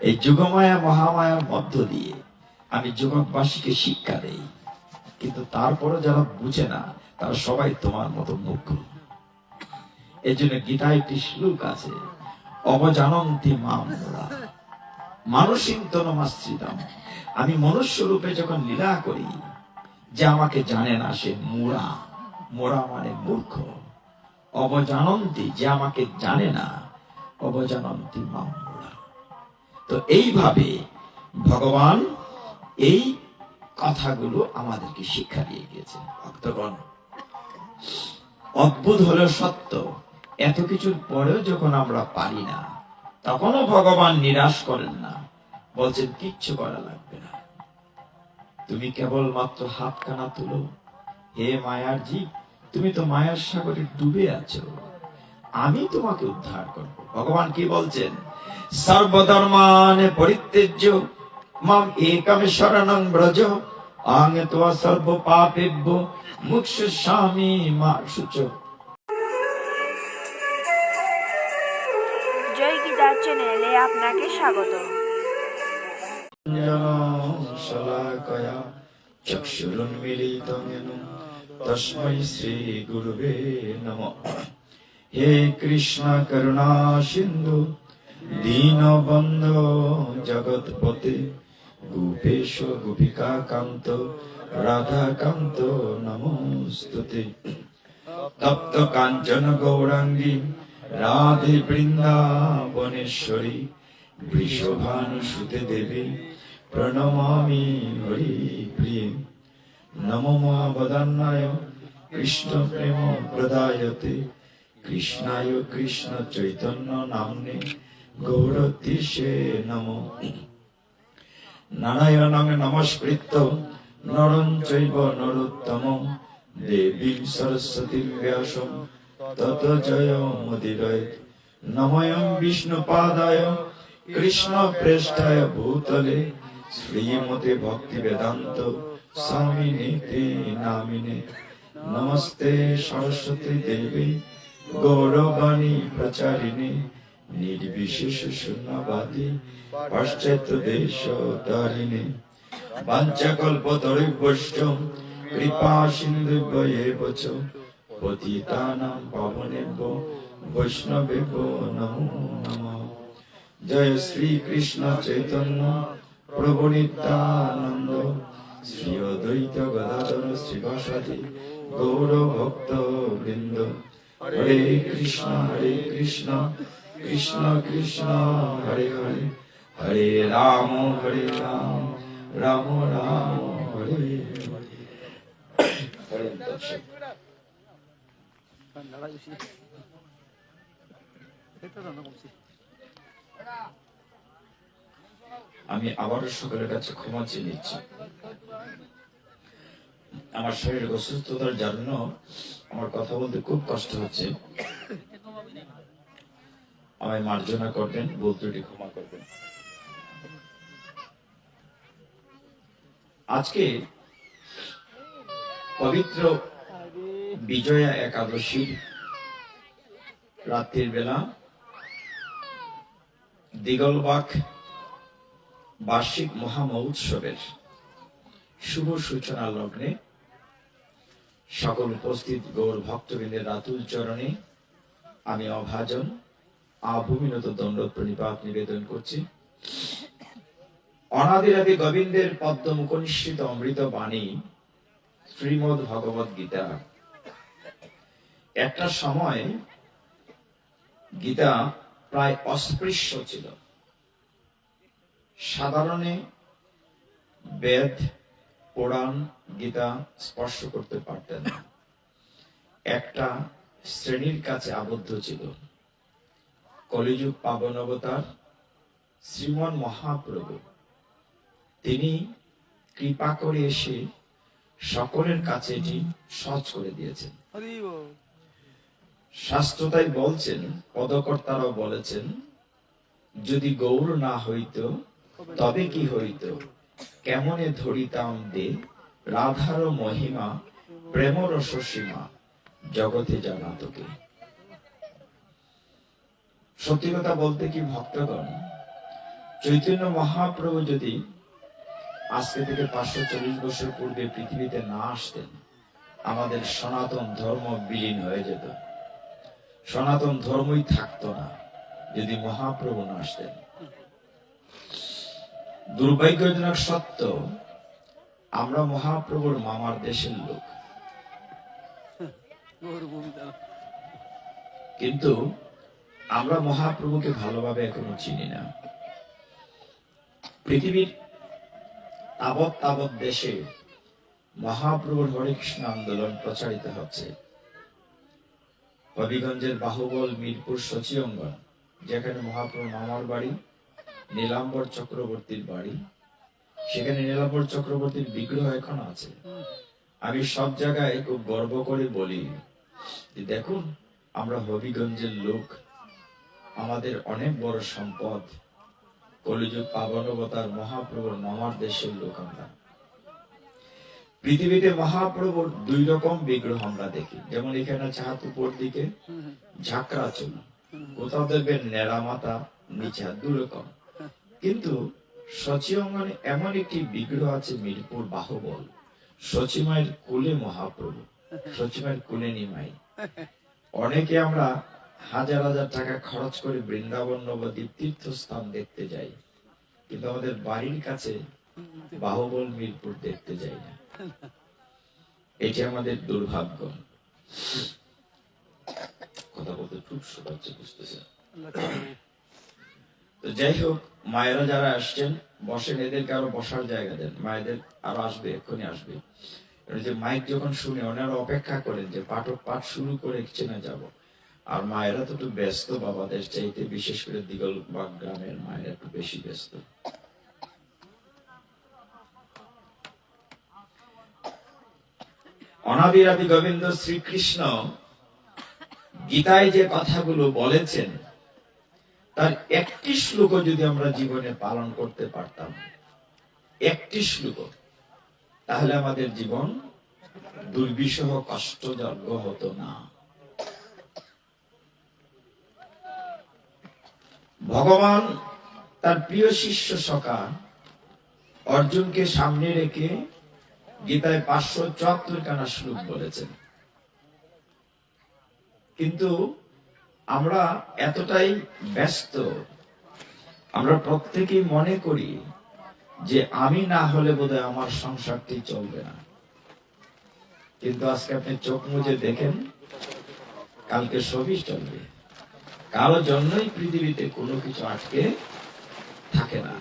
এই যুগমায়া মহামায়ার মধ্য দিয়ে আমি জগৎবাসীকে শিক্ষা দেই, কিন্তু তারপরে যারা বুঝে না তারা সবাই তোমার মতো মূর্খ। এই জন্য গীতায় একটি শ্লোক আছে, অবজানন্তি মাম মুরা মানুষিন্তনমাশ্রিতম। আমি মনুষ্য রূপে যখন লীলা করি, যে আমাকে জানে না সে মুরা। মোরা মানে মূর্খ। অবজানন্তি, যে আমাকে জানে না, অবজানন্তি মাম মুরা। তো এইভাবে ভগবান এই কথাগুলো আমাদেরকে শিক্ষা দিয়ে গিয়েছেন। ভক্তগণ, অদ্ভুত হলেও সত্য, এত কিছুর পরেও যখন আমরা পারি না, তখনও ভগবান নিরাশ করেন না, বলছেন কিচ্ছু করা লাগবে না, তুমি কেবলমাত্র হাতখানা তুলো। হে মায়ার জীব, তুমি তো মায়ার সাগরে ডুবে আছো, আমি তোমাকে উদ্ধার করব। ভগবান কি বলছেন? সর্বধর্মানে পরিত্যজ্য মাম একম শরণং ব্রজ আং ত্বা সর্ব পাপেভ্য মুক্ষয়িষ্যামি মা শুচো। জয় গীতা চ্যানেলে আপনাকে স্বাগত। শলাকয়া চক্ষুরুন্মিলিতং येन তস্मै শ্রী গুরুবে নমঃ। হে কৃষ্ণ করুণা সিন্ধু দীনবন্ধু জগৎপতে গোপেশ গোপিকা কান্ত রাধা কান্ত নমস্তুতে। তপ্ত কাঞ্চন গৌরাঙ্গী রাধে বৃন্দাবনেশ্বরী বৃষভানুসুতে দেবী প্রণমামি হরি প্রিয়ে। নমো মহাবদান্যায় কৃষ্ণ প্রেম প্রদায়তে কৃষ্ণায় কৃষ্ণ চৈতন্য নাম্নে গৌরতীশে নমো। নারায়ণং নমস্কৃত্য নরং চৈব নরোত্তমং দেবীং সরস্বতীং ব্যাসং ততো জয়মুদীরয়েৎ। নমোऽয়ং বিষ্ণুপাদায় কৃষ্ণ প্রেষ্ঠায় ভূতলে শ্রীমতে ভক্তি বেদান্ত স্বামিনীতি নামিনে। নমস্তে সরস্বতী দেবী গৌরবাণী প্রচারিণী নির্বিশেষ শূন্যবাদী পাশ্চাত্য দেশ তারিণী। বাঞ্ছাকল্পতরুভ্যশ্চ কৃপা সিন্ধুভ্যেব চ পতিতানাং পাবনেভ্যো বৈষ্ণবেভ্যো নমো নমঃ। জয় শ্রী কৃষ্ণ চৈতন্য প্রভু নিত্যানন্দ শ্রী অদ্বৈত গদাধর শ্রীবাসাদি গৌর ভক্ত বৃন্দ। হরে কৃষ্ণ কৃষ্ণ কৃষ্ণ হরে হরে, হরে রাম রাম রাম হরে হরে। হরে দর্শক, আমি আবারও সকলের কাছে ক্ষমা চেয়ে নিচ্ছি। আমার শরীরের অসুস্থতার জন্য আমার কথা বলতে খুব কষ্ট হচ্ছে, আমায় মার্জনা করবেন, ভুল ত্রুটি ক্ষমা করবেন। আজকে পবিত্র বিজয়া একাদশীর রাত্রির বেলা দিগলবাক বার্ষিক মহামহোৎসবের শুভ সূচনা লগ্নে সকল উপস্থিত গৌর ভক্তবৃন্দের রাতুল চরণে আমি অভাজন আভূমিনত দণ্ডবত প্রণিপাত নিবেদন করছি। অনাদিরাদি গোবিন্দের পদ্ম মুখনিসৃত অমৃত বাণী শ্রীমদ্ ভগবত গীতা। একটা সময় গীতা প্রায় অস্পৃশ্য ছিল। সাধারণে বেদ পুরাণ গীতা স্পর্শ করতে পারতেন না, একটা শ্রেণীর কাছে আবদ্ধ ছিল। কলিযুগ পাবন অবতার শ্রীমন মহাপ্রভু তিনি কৃপা করে এসে সকলের কাছে এটি সহজ করে দিয়েছেন। শাস্ত্র তাই বলছেন, পদকর্তারাও বলেছেন, যদি গৌর না হইত তবে কি হইত, কেমনে ধরিতাম দে রাধার মহিমা প্রেম রস সীমা জগতে জানা তোকে। সত্যি কথা বলতে কি ভক্তগণ, চৈতন্য মহাপ্রভু যদি আজকে থেকে 540 বছর পূর্বে পৃথিবীতে না আসতেন, আমাদের সনাতন ধর্ম বিলীন হয়ে যেত, সনাতন ধর্মই থাকতো না যদি মহাপ্রভু না আসতেন। দুর্ভাগ্যজনক সত্য, আমরা মহাপ্রভুর মামার দেশের লোক, কিন্তু আমরা মহাপ্রভুকে ভালোভাবে এখনো চিনি না। পৃথিবীর তাবৎ তাবৎ দেশে মহাপ্রভুর হরে কৃষ্ণ আন্দোলন প্রচারিত হচ্ছে। হবিগঞ্জের বাহুবল মিরপুর সচিঅঙ্গন, যেখানে মহাপ্রভুর মামার বাড়ি, নীলাম্বর চক্রবর্তীর বাড়ি, সেখানে নীলাম্বর চক্রবর্তীর বিগ্রহ এখন আছে। আমি সব জায়গায় খুব গর্ব করে বলি যে দেখুন, আমরা হবিগঞ্জের লোক, আমাদের অনেক বড় সম্পদ, কলিযুগ পাবনবতার মহাপ্রভুর মামার দেশের লোক আমরা। পৃথিবীতে মহাপ্রভুর 2 রকম বিগ্রহ আমরা দেখি, যেমন এখানে আছে হাত উপর দিকে ঝাঁকড়া চুল, কোথাও দেখবেন নেড়া মাথা, নিচে হাত, 2 রকম। কিন্তু সচিঅঙ্গনে এমন একটি বিগ্রহ আছে মিরপুর বাহুবল, সচিমায়ের কোলে মহাপ্রভু, সচিমায়ের কোলে নিমাই। অনেকে আমরা হাজার হাজার টাকা খরচ করে বৃন্দাবন নবদ্বীপ তীর্থস্থান দেখতে যাই, কিন্তু আমাদের বাড়ির কাছে বাহুবল মিরপুর দেখতে যাই না। এটি আমাদের দুর্ভাগ্য। কথা বলতে খুব সহজে বুঝতেছে। তো যাই হোক, মায়েরা যারা আসছেন বসেন, এদেরকে আরো বসার জায়গা দেন, মায়েদের আরো আসবে, এক্ষুনি আসবে। যে মাইক যখন শুনে ওনারা অপেক্ষা করেন যে পাঠক পাঠ শুরু করে চেনে যাব। আর মায়েরা তো একটু ব্যস্ত বাবাদের চাইতে, বিশেষ করে দিগলবাগ গ্রামের মায়েরা একটু বেশি ব্যস্ত। অনাদিরাদি গোবিন্দ শ্রীকৃষ্ণ গীতায় যে কথাগুলো বলেছেন, তার একটি শ্লোক যদি আমরা জীবনে পালন করতে পারতাম, একটি শ্লোক, তাহলে আমাদের জীবন দুর্বিষহ কষ্টযোগ্য হতো না। ভগবান তার প্রিয় শিষ্য সখা অর্জুনকে সামনে রেখে গীতায় 574 খানা শ্লোক বলেছেন। কিন্তু আমরা এতটাই ব্যস্ত, আমরা প্রত্যেকেই মনে করি যে আমি না হলে বোধহয় আমার সংসারটি চলবে না। কিন্তু আজকে আপনি চোখ মুজে দেখেন, কালকে সবই চলবে। কারো জন্যই পৃথিবীতে কোনো কিছু আটকে থাকে না।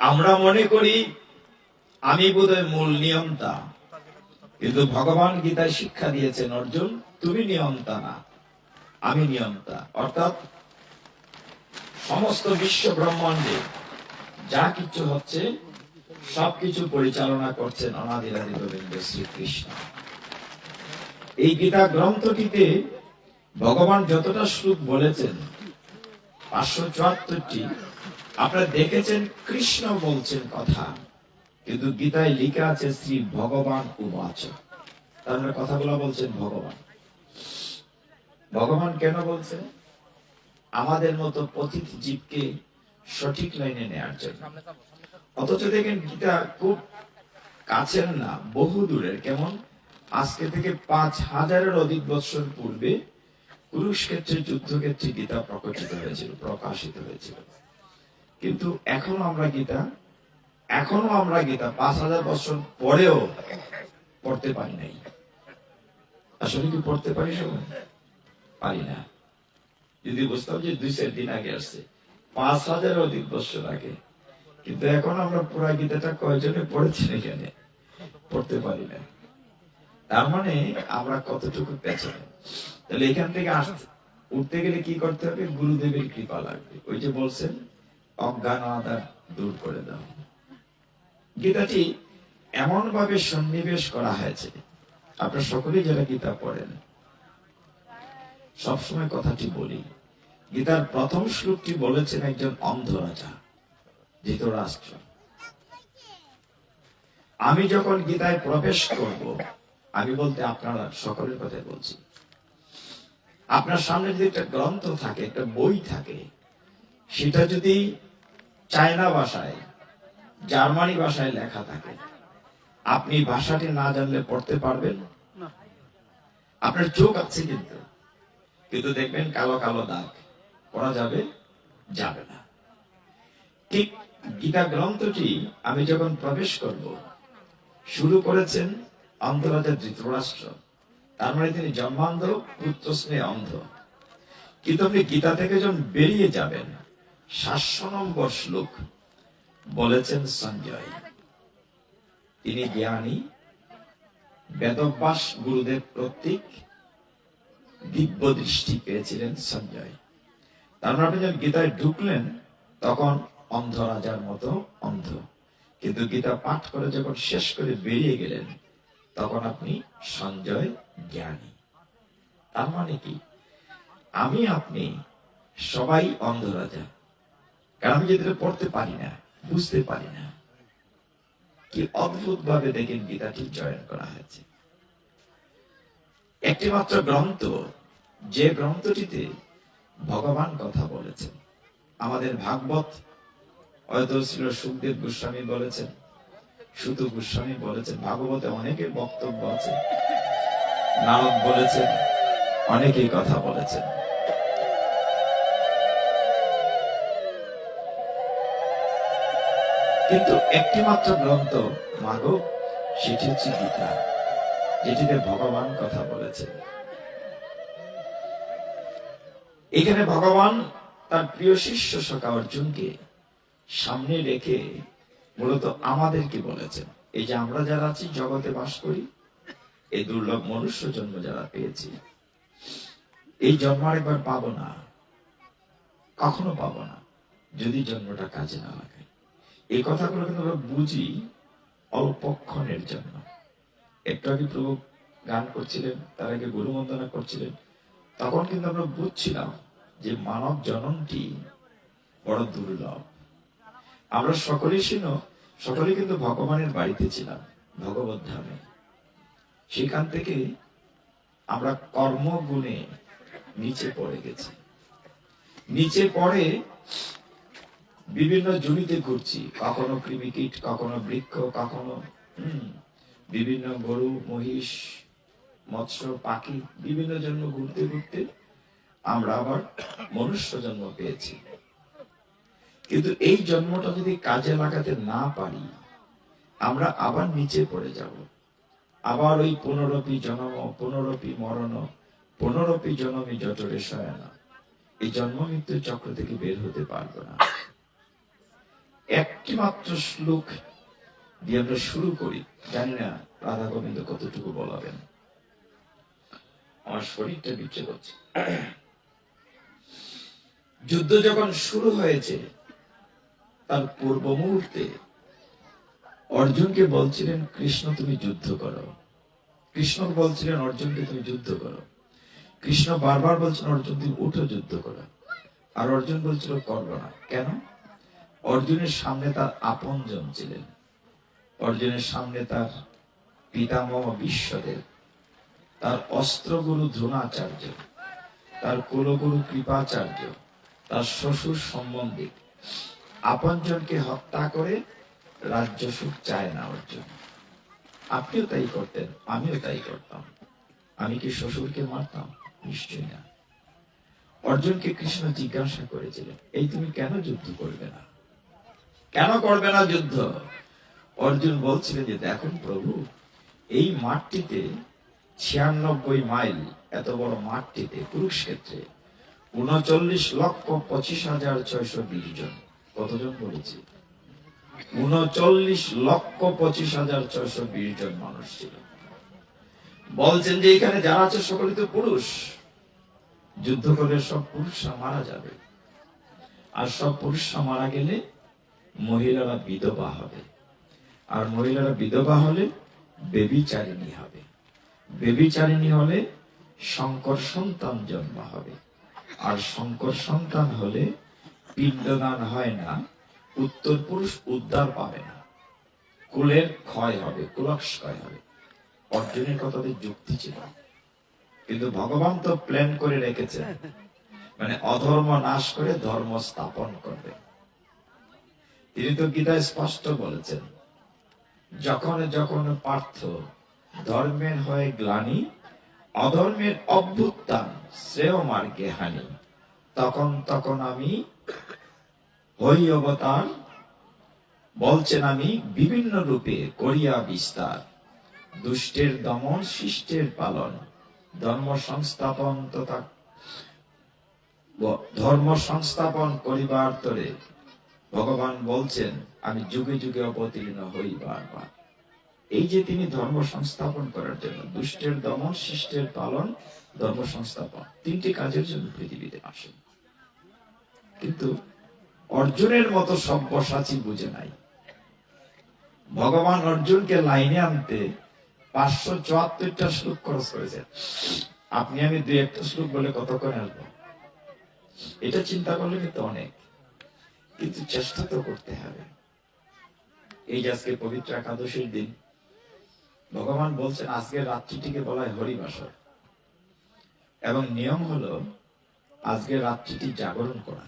আমরা মনে করি আমি বোধহয় মূল নিয়ন্তা, কিন্তু ভগবান গীতায় শিক্ষা দিয়েছেন, অর্জুন তুমি নিয়ন্তা না, আমি নিয়ন্তা। অর্থাৎ সমস্ত বিশ্ব ব্রহ্মাণ্ডে যা কিছু হচ্ছে সবকিছু পরিচালনা করছেন অনাদিরাদি গোবিন্দ শ্রীকৃষ্ণ। এই গীতা গ্রন্থটিতে ভগবান যতটা শ্লোক বলেছেন, 574টি, আপনারা দেখেছেন কৃষ্ণ বলছেন কথা, কিন্তু গীতায় লেখা আছে শ্রী ভগবান উবাচ। তার মানে কথাগুলো বলছেন ভগবান। ভগবান কেন বলছেন? আমাদের মতো পতিত জীবকে সঠিক লাইনে নেওয়ার জন্য। অথচ দেখেন গীতা খুব কাছের না, বহু দূরের। কেমন? আজকে থেকে 5000-এর অধিক বছর পূর্বে কুরুক্ষেত্রের যুদ্ধক্ষেত্রে গীতা প্রকাশিত হয়েছিল। কিন্তু এখনো আমরা গীতা 5000 বছর পরেও পড়তে পারি নাই। আসলে কি পড়তে পারি? সবাই পারি না। যদি বুঝতাম যে 2-4 দিন আগে আসছে, 5000 অধিক বছর আগে, কিন্তু এখন আমরা পুরা গীতাটা কয়জনে পড়েছি এখানে? পড়তে পারি না। তার মানে আমরা কতটুকু পেছনে। তাহলে এখান থেকে উঠতে গেলে কি করতে হবে? গুরুদেবের কৃপা লাগবে। ওই যে বলছেন অজ্ঞান আধার দূর করে দাও। গীতাটি এমন ভাবে সন্নিবেশ করা হয়েছে, আপনারা সকলেই যারা গীতা পড়েন সবসময় কথাটি বলি, গীতার প্রথম শ্লোকটি বলেছেন একজন অন্ধ রাজা ধৃতরাষ্ট্র। আমি যখন গীতায় প্রবেশ করব, আমি বলতে আপনারা সকলের কথা বলছি, আপনার সামনে যদি একটা গ্রন্থ থাকে, একটা বই থাকে, সেটা যদি চায়না ভাষায়, জার্মানি ভাষায় লেখা থাকে। আপনি ভাষাটি না জানলে পড়তে পারবেন? আপনার চোখ আছে কিন্তু, কিন্তু দেখবেন কালো কালো দাগ, পড়া যাবে যাবে না। ঠিক গীতা গ্রন্থটি আমি যখন প্রবেশ করব, শুরু করেছেন অন্ধরাজা ধৃতরাষ্ট্র, তার মানে তিনি জন্মান্ধ, পুত্র স্নেহে অন্ধ। কিন্তু আপনি গীতা থেকে যখন বেরিয়ে যাবেন, 700 নম্বর শ্লোক বলেছেন সঞ্জয়, তিনি জ্ঞানী, বেদব্যাস গুরুদেব কর্তৃক দিব্য দৃষ্টি পেয়েছিলেন সঞ্জয়। তার মানে আপনি যখন গীতায় ঢুকলেন তখন অন্ধ রাজার মতো অন্ধ, কিন্তু গীতা পাঠ করে যখন শেষ করে বেরিয়ে গেলেন তখন আপনি সঞ্জয় জ্ঞানী। তার মানে কি, আমি আপনি সবাই অন্ধ রাজা, কারণ আমি যেটা পড়তে পারি না, বুঝতে পারি না। কি অদ্ভুত ভাবে দেখেন গীতাটি চয়ন করা হয়েছে। একটি মাত্র গ্রন্থ, যে গ্রন্থটিতে ভগবান কথা বলেছেন। আমাদের ভাগবত হয়তো ছিল সুখদেব গোস্বামী বলেছেন, সুত গোস্বামী বলেছেন, ভাগবতে অনেকের বক্তব্য আছে, নারদ বলেছেন, অনেকেই কথা বলেছেন। কিন্তু একটি মাত্র গ্রন্থ মাগো, সেটি হচ্ছে গীতা, যেটিতে ভগবান কথা বলেছেন। এখানে ভগবান তার প্রিয় শিষ্য সখা অর্জুনকে সামনে রেখে মূলত আমাদেরকে বলেছেন, এই যে আমরা যারা আছি, জগতে বাস করি, এই দুর্লভ মনুষ্য জন্ম যারা পেয়েছি, এই জন্ম আরেকবার পাবো না, কখনো পাবো না, যদি জন্মটা কাজে না লাগাই। এই কথাগুলো কিন্তু আমরা বুঝি অল্পক্ষণের জন্য। একটু আগে প্রভু গান করছিলেন, তার আগে গুরু বন্দনা করছিলেন, তখন কিন্তু আমরা বুঝছিলাম যে মানব জন্মটি বড় দুর্লভ। আমরা সকলেই সকলে কিন্তু ভগবানের বাড়িতে ছিলাম, ভগবত ধামে। সেখান থেকে আমরা কর্মগুণে নিচে পড়ে গেছি, নিচে পড়ে বিভিন্ন জমিতে ঘুরছি, কখনো কৃমিকীট, কখনো বৃক্ষ, কখনো বিভিন্ন গরু, মহিষ, মৎস্য, পাখি, বিভিন্ন জন্ম ঘুরতে ঘুরতে আমরা আবার মনুষ্য জন্ম পেয়েছি। কিন্তু এই জন্মটা যদি কাজে লাগাতে না পারি, আমরা আবার নিচে পড়ে যাব, আবার ওই পুনরপি জন্ম, পুনরপি মরণ, পুনরপি জন্মে জঠরে শয়ন, এই জন্ম মৃত্যু চক্র থেকে বের হতে পারবো না। একটি মাত্র শ্লোক দিয়ে আমরা শুরু করি, জানি না রাধা গোবিন্দ কতটুকু বলাবেন, আমার শরীরটা বিচ্ছে করছে। যুদ্ধ যখন শুরু হয়েছে, তার পূর্ব মুহূর্তে অর্জুনকে বলছিলেন, কৃষ্ণ তুমি যুদ্ধ করো। কৃষ্ণ বলছিলেন অর্জুনকে, তুমি যুদ্ধ করো। কৃষ্ণ বারবার বলছেন, অর্জুন তুমি উঠো, যুদ্ধ করো। আর অর্জুন বলছিল, করবো না। কেন? অর্জুনের সামনে তার আপনজন ছিলেন, অর্জুনের সামনে তার পিতামহ বিশ্বদেব, তার অস্ত্রগুরু দ্রোণাচার্য, তার কুলগুরু কৃপাচার্য, তার শ্বশুর সম্বন্ধী আপনজনকে হত্যা করে রাজ্য সুখ চায় না অর্জুন। আপনিও তাই করতেন, আমিও তাই করতাম। আমি কি শ্বশুরকে মারতাম? নিশ্চয় না। অর্জুনকে কৃষ্ণ জিজ্ঞাসা করেছিলেন, এই তুমি কেন যুদ্ধ করবে না, কেন করবে না যুদ্ধ? অর্জুন বলছিলেন যে, দেখুন প্রভু, এই মাঠটিতে 96 মাইল এত বড় মাঠটিতে, কুরুক্ষেত্রে 39,25,620 জন, কতজন বলেছি? 39,25,620 জন মানুষ ছিল। বলছেন যে এখানে যারা আছে সকলে তো পুরুষ, যুদ্ধ করে সব পুরুষরা মারা যাবে, আর সব পুরুষরা মারা গেলে মহিলারা বিধবা হবে, আর মহিলারা বিধবা হলে বেবিচারিণী হবে, বেবিচারিণী হলে শঙ্কর সন্তান জন্ম হবে, আর শঙ্কর সন্তান হলে পিণ্ডদান হয় না, উত্তর পুরুষ উদ্ধার পাবে না, কুলের ক্ষয় হবে, কুলক্ষয় হবে। অর্জুনের কথাতে যুক্তি ছিল, কিন্তু ভগবান তো প্ল্যান করে রেখেছেন, মানে অধর্ম নাশ করে ধর্ম স্থাপন করবে। তিনি তো গীতায় স্পষ্ট বলেছেন, যখন যখন পার্থ ধর্মের হয়ে গ্লানি, অধর্মের অভ্যুত্থান, শ্রেয় মার্গে হানি, তখন তখন আমি হই অবতার। বলছেন আমি বিভিন্ন রূপে করিয়া বিস্তার, দুষ্টের দমন, শিষ্টের পালন, ধর্ম সংস্থাপন তথা ধর্ম সংস্থাপন করিবার তরে ভগবান বলছেন আমি যুগে যুগে অবতীর্ণ হই বারবার। এই যে তিনি ধর্ম সংস্থাপন করার জন্য, দুষ্টের দমন, শিষ্টের পালন, ধর্ম সংস্থাপন, তিনটি কাজের জন্য পৃথিবীতে আসেন। কিন্তু অর্জুনের মতো সব্যসাচী বুঝে নাই। ভগবান অর্জুনকে লাইনে আনতে 574টা শ্লোক খরচ করেছেন। আপনি আমি 2-1টা শ্লোক বলে কতক্ষণ আসবো? এটা চিন্তা করলে কিন্তু অনেক, কিন্তু চেষ্টা তো করতে হবে। এই যে আজকে পবিত্র একাদশীর দিন, ভগবান বলছেন আজকের রাত্রিটিকে বলা হয় হরিবাসর, এবং নিয়ম হলো আজকের রাত্রিটি জাগরণ করা।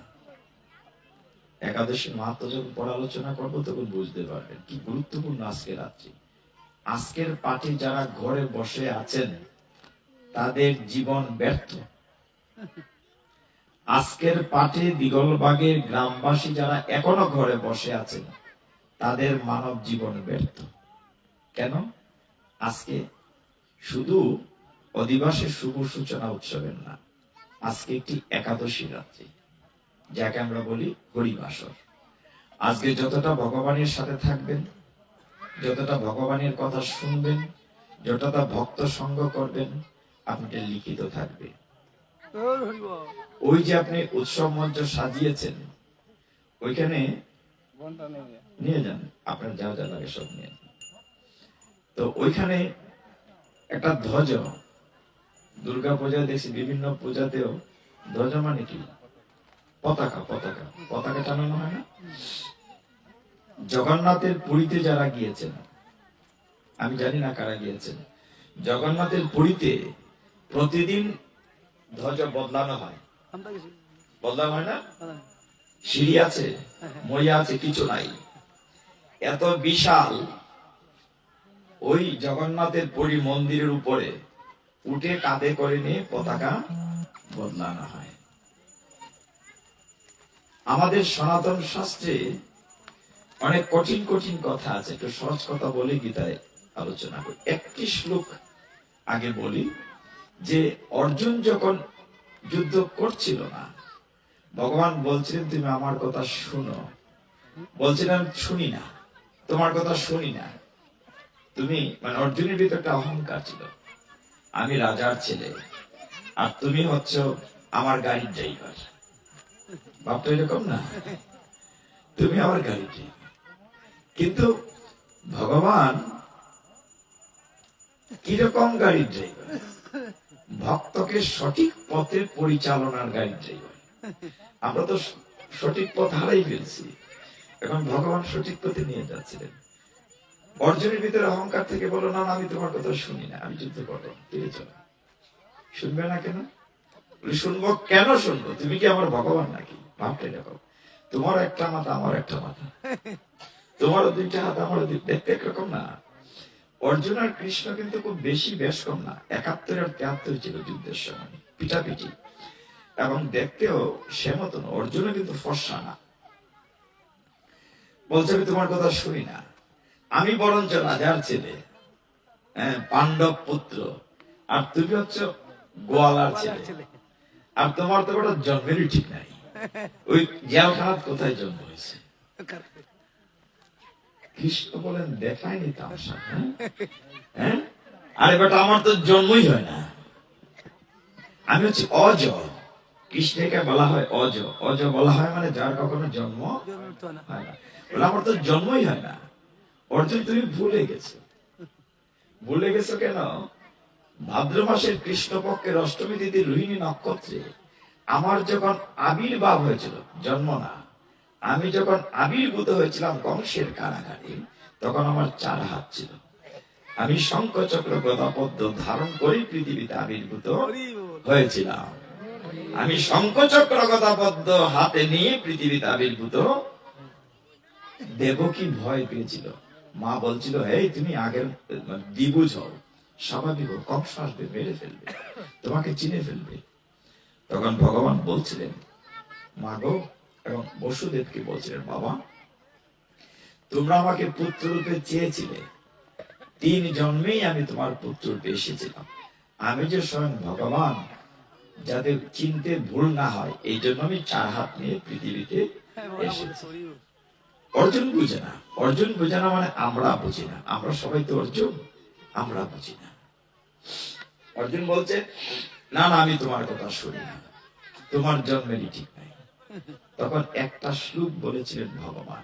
একাদশী মাহাত্ম্য যখন পড়ালোচনা করবো তখন বুঝতে পারবেন কি গুরুত্বপূর্ণ আজকের রাত্রি। আজকের পাঠে যারা ঘরে বসে আছেন তাদের জীবন ব্যর্থ। আজকের পাঠে দিগলবাগের গ্রামবাসী যারা এখনো ঘরে বসে আছেন তাদের মানব জীবন ব্যর্থ। কেন? আজকে শুধু অধিবাসের শুভ সূচনা উৎসবের না, আজকে একটি একাদশী রাত্রি, যাকে আমরা বলি হরিবাসর। আজকে যতটা ভগবানের সাথে থাকবেন, যতটা ভগবানের কথা শুনবেন, যতটা ভক্ত সঙ্গ করবেন, আপনাদের লিখিত থাকবে। ওই যে আপনি উৎসব মঞ্চ সাজিয়েছেন, ওইখানে নিয়ে যান, আপনার যা যা লাগে সব নিয়ে যান। তো ওইখানে একটা ধ্বজ, দুর্গা পূজায় দেখছি বিভিন্ন পূজাতেও ধ্বজ মানে কি? পতাকা। পতাকা পতাকা টানানো হয় না? জগন্নাথের পুরীতে যারা গিয়েছেন, আমি জানি না কারা গিয়েছেন, জগন্নাথের পুরীতে প্রতিদিন ধ্বজ বদলানো হয়। বদলানো হয় না? সিঁড়ি আছে, মইয়া আছে, কিছু নাই, এত বিশাল। ওই জগন্নাথের পুরী মন্দিরের উপরে উঠে কাঁধে করে নিয়ে পতাকা বদলানো হয়। আমাদের সনাতন শাস্ত্রে অনেক কঠিন কঠিন কথা আছে, একটু সহজ কথা বলে গীতায় আলোচনা করি। একটি শ্লোক আগে বলি যে অর্জুন যখন যুদ্ধ করছিল না, ভগবান বলছিলেন তুমি আমার কথা শুনো। বলছিলেন শুনি না, তোমার কথা শুনি না। তুমি মানে অর্জুনের ভিতরে একটা অহংকার ছিল, আমি রাজার ছেলে আর তুমি হচ্ছ আমার গাড়ির ড্রাইভার। ভাবটা এরকম না, তুমি আমার গাড়ির ড্রাইভার। কিন্তু ভগবান কিরকম গাড়ির ড্রাইভার? ভক্তকে সঠিক পথে পরিচালনার গাড়ির ড্রাইভার। আমরা তো সঠিক পথ হারাই ফেলছি, এখন ভগবান সঠিক পথে নিয়ে যাচ্ছিলেন। অর্জুনের ভিতরে অহংকার থেকে বলো না আমি তোমার কথা শুনি না, আমি যুদ্ধ করবো, ফিরে চলো। শুনবে না কেন? শুনবো কেন? শুনবো, তুমি কি আমার ভগবান নাকি? ভাবটা এরকম, তোমার একটা মাথা আমার একটা মাথা, তোমারও দুইটা হাত আমারও দেখতে একরকম না। অর্জুন আর কৃষ্ণ কিন্তু খুব বেশি বেশ কম না, 71 আর 73 ছিল যুদ্ধের সময়, পিটাপিটি, এবং দেখতেও সে মতন। অর্জুনও কিন্তু ফর্সা না। বলছে আমি তোমার কথা শুনি না, আমি বরঞ্চ রাজার ছেলে, পাণ্ডব পুত্র, আর তুমি হচ্ছে গোয়ালার ছেলে, আর তোমার তো ওটা জন্মেরই ঠিক নাই। ওই জেলখানাত কোথায় জন্ম হয়েছে? কৃষ্ণ বলেন দেখায়নি তামসা। হ্যাঁ, আরে বেটা আমার তো জন্মই হয় না, আমি হচ্ছে অজ। কৃষ্ণকে বলা হয় অজ। অজ বলা হয় মানে যার কখনো জন্ম হয় না। বলে আমার তো জন্মই হয় না। অর্জুন তুমি ভুলে গেছো। ভুলে গেছো কেন? ভাদ্র মাসের কৃষ্ণপক্ষের অষ্টমী তিথি রোহিণী নক্ষত্রে আমার যখন আবির্ভাব হয়েছিল, জন্ম না, আমি যখন আবির্ভূত হয়েছিলাম কংসের কারাগারে, তখন আমার 4 হাত ছিল। আমি শঙ্খ চক্র গদা পদ্ম ধারণ করে পৃথিবীতে আবির্ভূত হয়েছিলাম। আমি শঙ্খ চক্র গদা পদ্ম হাতে নিয়ে পৃথিবীতে আবির্ভূত দেবকী ভয় পেয়েছিল। মা বলছিল, এই তুমি আগের দ্বিভুজ হও, স্বাভাবিক হও, কংস আসবে, মেরে ফেলবে, তোমাকে চিনে ফেলবে। তখন ভগবান বলছিলেন, মা গো, এবং বসুদেবকে বলছিলেন, বাবা তোমরা আমাকে পুত্র রূপে চেয়েছিলে, 3 জন্মেই আমি তোমার পুত্র রূপে এসেছিলাম। আমি যে স্বয়ং ভগবান, যাতে চিনতে ভুল না হয়, এই জন্য আমি 4 হাত নিয়ে পৃথিবীতে এসেছি। অর্জুন বুঝে না। অর্জুন বুঝে না মানে আমরা বুঝি না। আমরা সবাই তো অর্জুন, আমরা বুঝি না। অর্জুন বলছে, না না, আমি তোমার কথা শুনি না, তোমার জন্মেরই ঠিক নাই। তখন একটা শ্লোক বলেছিলেন ভগবান,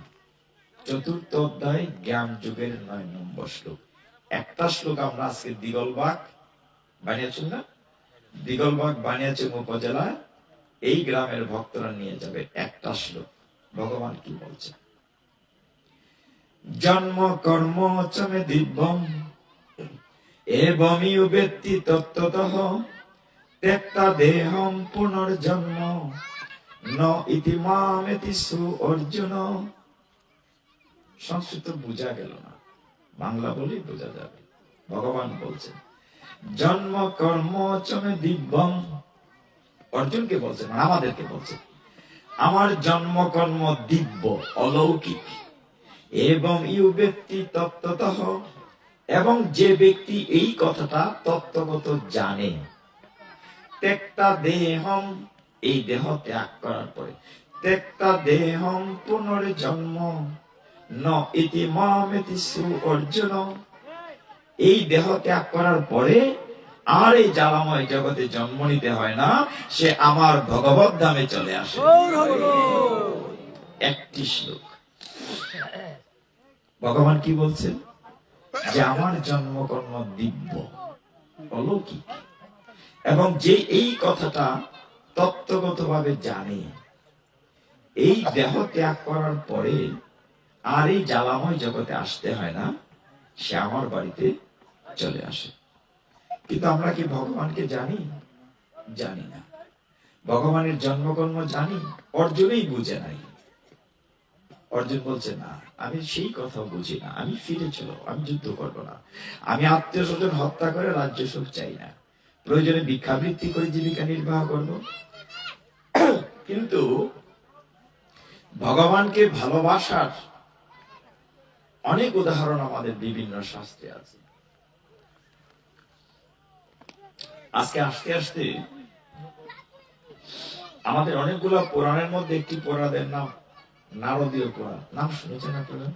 4th অধ্যায় জ্ঞান যুগের 9 নম্বর শ্লোক। একটা শ্লোক আমরা আজকে দিগলবাগ বানিয়েছেন না, দিগলবাগ বানিয়েছেন উপজেলায়, এই গ্রামের ভক্তরা নিয়ে যাবে একটা শ্লোক। ভগবান কি বলছে, জন্ম কর্ম চ মে দিব্যম এবমি উবেত্তি তত্ত্বতঃ ত্যক্তা দেহম পুনর্জন্ম ন ইতি মামেতি সু অর্জুন। সংস্কৃত বোঝা গেল না, বাংলা বলেই বোঝা যাবে। ভগবান বলছেন, জন্ম কর্ম চ মে দিব্যম, অর্জুনকে বলছেন, আমাদেরকে বলছেন, আমার জন্ম কর্ম দিব্য, অলৌকিক, এবং ইউ ব্যক্তি তত্ত্বতঃ, এবং যে ব্যক্তি এই কথাটা তত্ত্বগত জানে, ত্যক্তা দেহম, এই দেহ ত্যাগ করার পরে, ত্যক্তা দেহম পুনর্জন্ম ন ইতি মামেতি সু অর্জুন, এই দেহ ত্যাগ করার পরে আর এই জ্বালাময় জগতে জন্ম নিতে হয় না, সে আমার ভগবত ধামে চলে আসে। একটি শ্লোক। ভগবান কি বলছেন, যে আমার জন্মকর্ম দিব্য, অলৌকিক, এবং যে এই কথাটা তত্ত্বগতভাবে জানে, এই দেহ ত্যাগ করার পরে আর এই জ্বালাময় জগতে আসতে হয় না, সে আমার বাড়িতে চলে আসে। কিন্তু আমরা কি ভগবানকে জানি? জানি না। ভগবানের জন্মকর্ম জানি, অর্জুনই বুঝে নাই। অর্জুন বলছে, না আমি সেই কথা বুঝি না, আমি ফিরে চলো, আমি যুদ্ধ করবো না, আমি আত্মীয় স্বজন হত্যা করে রাজ্য সুখ চাই না, প্রয়োজনে ভিক্ষাবৃত্তি করে জীবিকা নির্বাহ করব। কিন্তু ভগবানকে ভালোবাসার অনেক উদাহরণ আমাদের বিভিন্ন শাস্ত্রে আছে। আজকে আস্তে আস্তে আমাদের অনেকগুলো পুরাণের মধ্যে একটি পুরাণের নাম নারদীয় পুরাণ, নাম শুনেছেন আপনারা?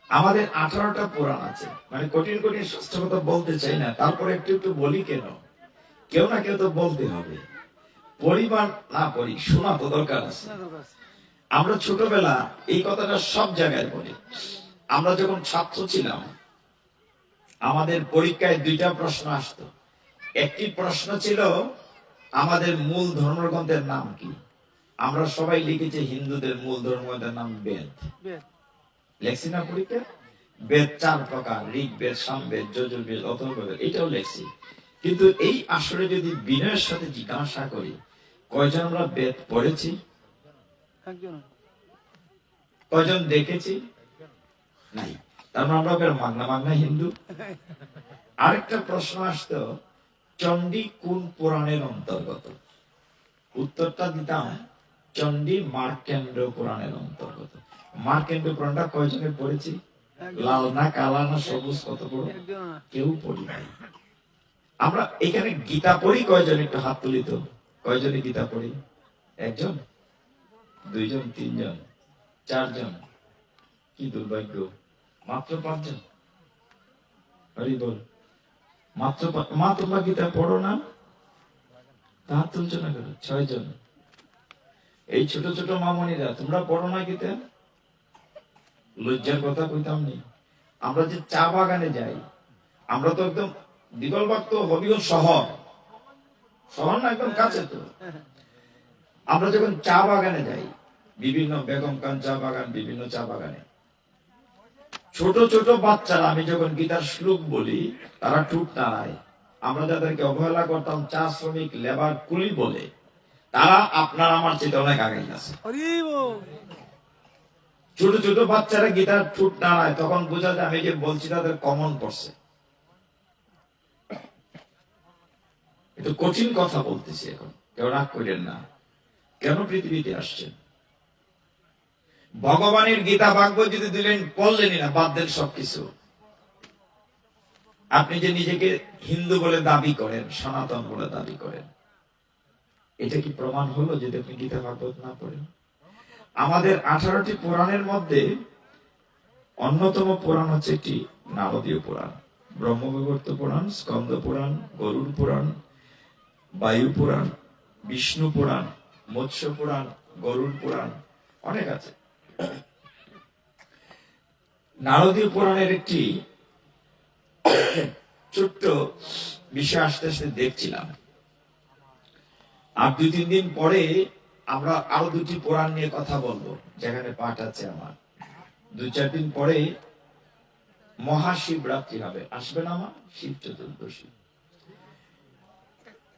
আমাদের 18টা পুরাণ আছে, মানে কঠিন কঠিন শাস্ত্র কথা বলতে চাই না, তারপরে একটু একটু বলি। কেন? কেউ না কেউ তো বলতে হবে। পরিবার না পড়ি, শোনা তো দরকার আছে। আমরা ছোটবেলা এই কথাটা সব জায়গায় বলি। আমরা যখন ছাত্র ছিলাম, আমাদের পরীক্ষায় 2টা প্রশ্ন আসতো। একটি প্রশ্ন ছিল, আমাদের মূল ধর্মগ্রন্থের নাম কি? আমরা সবাই লিখেছি হিন্দুদের মূল ধর্মগ্রন্থের নাম বেদ। লেখছি না পরীক্ষা? বেদ 4 প্রকার, ঋগ্বেদ, সামবেদ, যজুর্বেদ, অথর্ববেদ, এটাও লেখছি। কিন্তু এই আসলে যদি বিনয়ের সাথে জিজ্ঞাসা করি, কয়জন আমরা বেদ পড়েছি? কয়জন দেখেছি? নাই। তার মানে আমরা মাগনা মাগনা হিন্দু। আরেকটা প্রশ্ন আসতো, চণ্ডী কোন পুরাণের অন্তর্গত? উত্তরটা দিতাম, চণ্ডী মার্কেন্ড পুরাণের অন্তর্গত। মার্কেন্ড পুরাণটা কয়জনে পড়েছি? লাল না কালা না সবুজ, কত বড়? কেউ পড়ি নাই। আমরা এখানে গীতা পড়ি কয়জন? একটু হাত তুলি তো। কয়জনে গীতা পড়ি? 1 জন, 2 জন, 3 জন, 4 জন? কি দুর্ভাগ্য, মাত্র 5 জন। হরি বল। মাত্র মা, তোমরা গীতা পড়ো না? হাত তুলছো না কেন? 6 জন। এই ছোট ছোট মামনিরা, তোমরা পড়ো না গীতা? লজ্জার কথা কইতাম নি। আমরা যে চা বাগানে যাই, আমরা তো একদম দিগলবাগ তো হবিগঞ্জ শহর, শহর না একদম কাছে তো। আমরা যখন চা বাগানে যাই, বিভিন্ন বেগম খান চা বাগান, বিভিন্ন চা বাগানে, ছোট ছোট বাচ্চারা, আমি যখন গীতার শ্লোক বলি, তারা ঠুট নাড়ায়। আমরা যাদেরকে অবহেলা করতাম চা শ্রমিক, লেবার, কুলি বলে, তারা আপনার আমার চেয়ে অনেক আগে আছে। ছোট ছোট বাচ্চারা গীতার ঠোঁট নাড়ায়, তখন বোঝা যায় আমি যে বলছি তাদের কমন পড়ছে। একটু কঠিন কথা বলতেছি এখন, কেউ রাগ করেন না। কেন পৃথিবীতে আসছেন? ভগবানের গীতা বাক্য যদি দিলেন, পড়লেনই না, বাদ দেন সবকিছু। আপনি যে নিজেকে হিন্দু বলে দাবি করেন, সনাতন বলে দাবি করেন, এটা কি প্রমাণ হলো যদি আপনি গীতা ভাগবত না পড়েন? আমাদের 18টি পুরাণের মধ্যে অন্যতম পুরাণ হচ্ছে একটি নারদীয় পুরাণ, ব্রহ্মবিবর্ত পুরাণ, স্কন্দ পুরাণ, গরুড় পুরাণ, বায়ু পুরাণ, বিষ্ণু পুরাণ, মৎস্য পুরাণ, গরুড় পুরাণ, অনেক আছে। নারদীয় পুরাণের একটি ছোট্ট বিষয় আস্তে আস্তে দেখছিলাম। আর 2-3 দিন পরে আমরা আরো 2টি পুরাণ নিয়ে কথা বলবো, যেখানে পাঠ আছে আমার। 2-4 দিন পরে মহাশিবরাত্রি হবে, আসবেন আমার, শিব চতুর্দশী।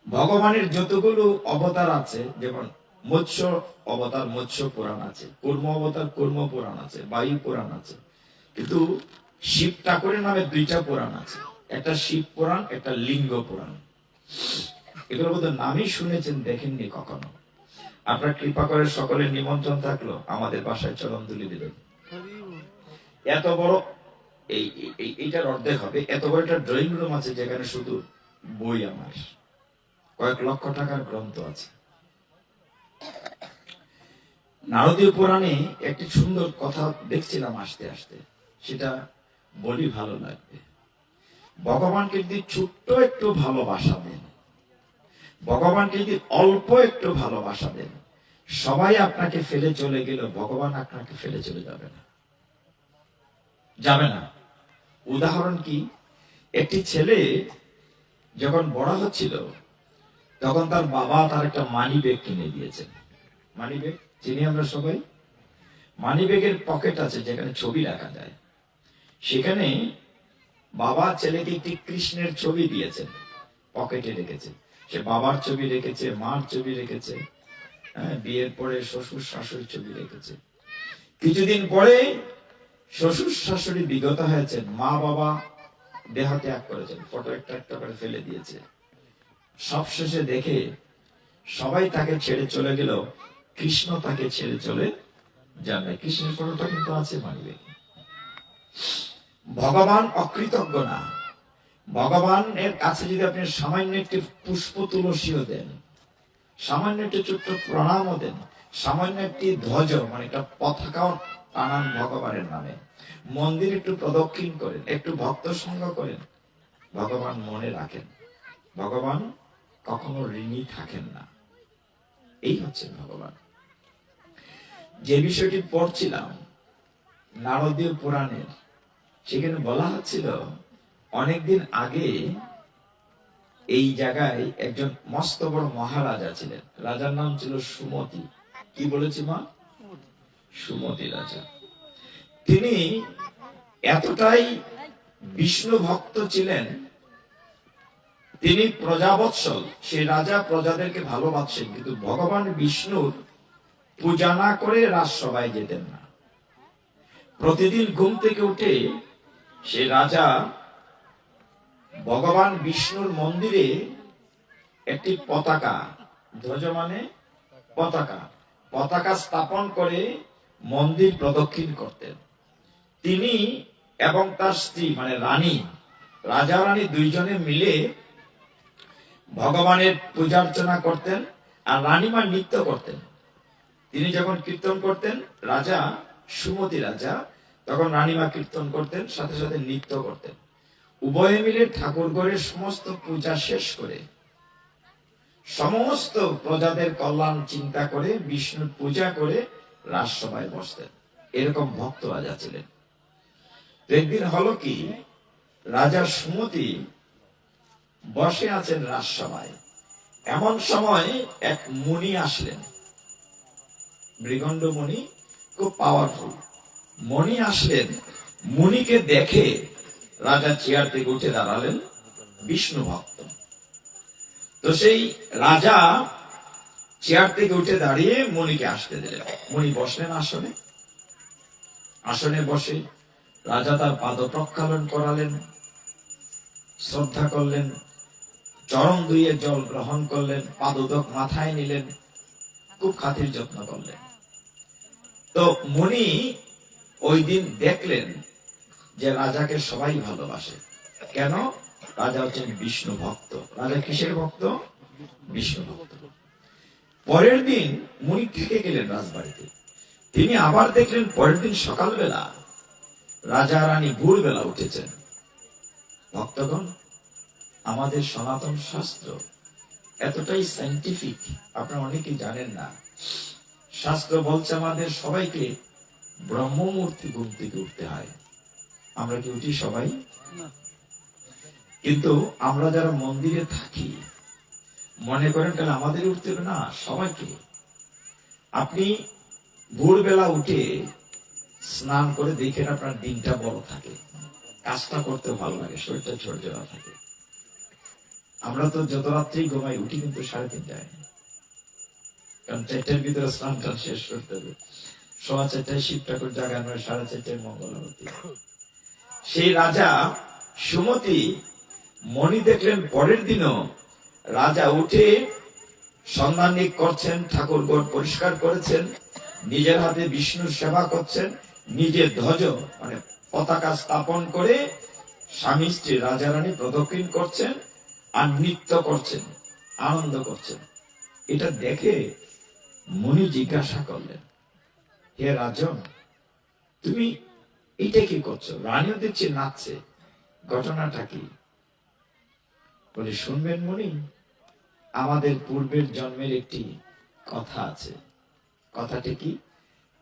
ভগবানের যতগুলো অবতার আছে, যেমন মৎস্য অবতার মৎস্য পুরাণ আছে, কুর্ম অবতার কুর্ম পুরাণ আছে, বায়ু পুরাণ আছে, কিন্তু শিব ঠাকুরের নামে 2টা পুরাণ আছে, একটা শিব পুরাণ, একটা লিঙ্গ পুরাণ। এগুলোর মধ্যে নামই শুনেছেন, দেখেননি কখনো। আপনার কৃপা করে সকলের নিমন্ত্রণ থাকলো, আমাদের বাসায় চরণ তুলি দিবেন। এত বড় এইটার অর্ধেক হবে, এত বড় একটা ড্রয়িং রুম আছে, যেখানে শুধু বই, আমার কয়েক লক্ষ টাকার গ্রন্থ আছে। নারদীয় পুরাণে একটি সুন্দর কথা দেখছিলাম আসতে আসতে, সেটা বলি, ভালো লাগবে। ভগবানকে যদি ছোট্ট একটু ভালোবাসা দেন, ভগবানকে যদি অল্প একটু ভালোবাসা দেন, সবাই আপনাকে ফেলে চলে গেল, ভগবান আপনাকে ফেলে চলে যাবে না, যাবে না। উদাহরণ কি? একটি ছেলে যখন বড় হচ্ছিল, তখন তার বাবা তার একটা মানি ব্যাগ কিনে দিয়েছেন। মানি ব্যাগ চিনি আমরা সবাই। মানি ব্যাগের পকেট আছে, যেখানে ছবি রাখা যায়। সেখানে বাবা ছেলেকে একটি কৃষ্ণের ছবি দিয়েছেন, পকেটে রেখেছে। সে বাবার ছবি রেখেছে, মার ছবি রেখেছে, বিয়ের পরে শ্বশুর শাশুড়ির ছবি রেখেছে। কিছুদিন পরে শ্বশুর শাশুড়ি বিগত হয়েছেন, মা বাবা দেহ ত্যাগ করেছেন, ফটো একটা একটা করে ফেলে দিয়েছে। সবশেষে দেখে সবাই তাকে ছেড়ে চলে গেল, কৃষ্ণ তাকে ছেড়ে চলে যাবে। কৃষ্ণের ফটোটা কিন্তু আছে মানবে। ভগবান অকৃতজ্ঞ না। ভগবানের কাছে যদি আপনি সামান্য একটি পুষ্প তুলসীও দেন, সামান্য একটি ছোট্ট প্রণামও দেন, সামান্য একটি ধ্বজ মানে একটা পতাকাও টানান ভগবানের নামে, মন্দির একটু প্রদক্ষিণ করেন, একটু ভক্ত সঙ্গ করেন, ভগবান মনে রাখেন। ভগবান কখনো ঋণী থাকেন না। এই হচ্ছে ভগবান। যে বিষয়টি পড়ছিলাম নারদীয় পুরাণের, সেখানে বলা হচ্ছিল অনেকদিন আগে এই জায়গায় একজন মস্ত বড় মহারাজা ছিলেন। রাজার নাম ছিল সুমতি। কি বলেছি মা? সুমতি রাজা। তিনি এতটাই বিষ্ণু ভক্ত ছিলেন, তিনি প্রজাবৎসল। সেই রাজা প্রজাদেরকে ভালোবাসেন, কিন্তু ভগবান বিষ্ণুর পূজা না করে রাজসভায় যেতেন না। প্রতিদিন ঘুম থেকে উঠে সে রাজা ভগবান বিষ্ণুর মন্দিরে একটি পতাকা, ধ্বজ মানে পতাকা, পতাকা স্থাপন করে মন্দির প্রদক্ষিণ করতেন। তিনি এবং তার স্ত্রী মানে রানী, রাজা রানী দুইজনে মিলে ভগবানের পূজা অর্চনা করতেন, আর রানীমা নৃত্য করতেন। তিনি যখন কীর্তন করতেন, রাজা সুমতি রাজা, তখন রানীমা কীর্তন করতেন, সাথে সাথে নৃত্য করতেন। উভয়ে মিলে ঠাকুর ঘরের সমস্ত পূজা শেষ করে সমস্ত প্রজাদের কল্যাণ চিন্তা করে বিষ্ণুর পূজা করে রাজসভায় বসতেন। এরকম ভক্ত রাজা ছিলেন। একদিন হলো কি, রাজা সুমতি বসে আছেন রাজসভায়। এমন সময় এক মুনি আসলেন, মৃগণ্ড মুনি, খুব পাওয়ারফুল মুনি আসলেন। মুনিকে দেখে রাজা চেয়ার থেকে উঠে দাঁড়ালেন, বিষ্ণু ভক্ত। তো সেই রাজা চেয়ার থেকে উঠে দাঁড়িয়ে মুনিকে আসতে দিলেন। মুনি বসলেন আসলে। আসনে বসে রাজা তার পাদ প্রক্ষালন করালেন, শ্রদ্ধা করলেন, চরণ ধুয়ে জল গ্রহণ করলেন, পাদোদক মাথায় নিলেন, খুব খাতির যত্ন করলেন। তো মুনি ওই দিন দেখলেন যে রাজাকে সবাই ভালোবাসে। কেন? রাজা হচ্ছেন বিষ্ণু ভক্ত। রাজা কিসের ভক্ত? বিষ্ণু ভক্ত। পরের দিন মুনি থেকে গেলেন রাজবাড়িতে। তিনি আবার দেখলেন পরের দিন সকালবেলা রাজা রানী ভোরবেলা উঠেছেন। ভক্তগণ, আমাদের সনাতন শাস্ত্র এতটাই সাইন্টিফিক, আপনারা অনেকেই জানেন না। শাস্ত্র বলছে আমাদের সবাইকে ব্রহ্ম মুহূর্তে ঘুম থেকে উঠতে হয়। আমরা কি উঠি সবাই? কিন্তু আমরা যারা মন্দিরে থাকি মনে করেন কেন আমাদের উঠতে হবে? না, সবাইকে। আপনি ভোরবেলা উঠে স্নান করে দেখেন আপনার দিনটা বড় থাকে, কাজটা করতে ভালো লাগে, শরীরটা ঝরঝরা থাকে। আমরা তো যত রাত্রি ঘুমাই উঠি কিন্তু 3:30টায়, কারণ 4টার ভিতরে স্নান টান শেষ করতে হবে। 4:15টায় শিব ঠাকুর জাগানো, 4:30টায় মঙ্গল আরতি। সেই রাজা সুমতি মণি দেখলেন পরের দিনও রাজা উঠে সন্ধানিক করছেন, ঠাকুর গড় পরিষ্কার করেছেন, নিজের হাতে বিষ্ণুর সেবা করছেন, নিজের ধ্বজ মানে পতাকা স্থাপন করে স্বামী স্ত্রী রাজা রানী প্রদক্ষিণ করছেন আর নৃত্য করছেন, আনন্দ করছেন। এটা দেখে মুনি জিজ্ঞাসা করলেন, হে রাজন, তুমি এটা কি করছো? রানীও দেখছি নাচছে, ঘটনাটা কি? বলে, শুনবেন মুনি, আমাদের পূর্বের জন্মের একটি কথা আছে। কথাটি কি?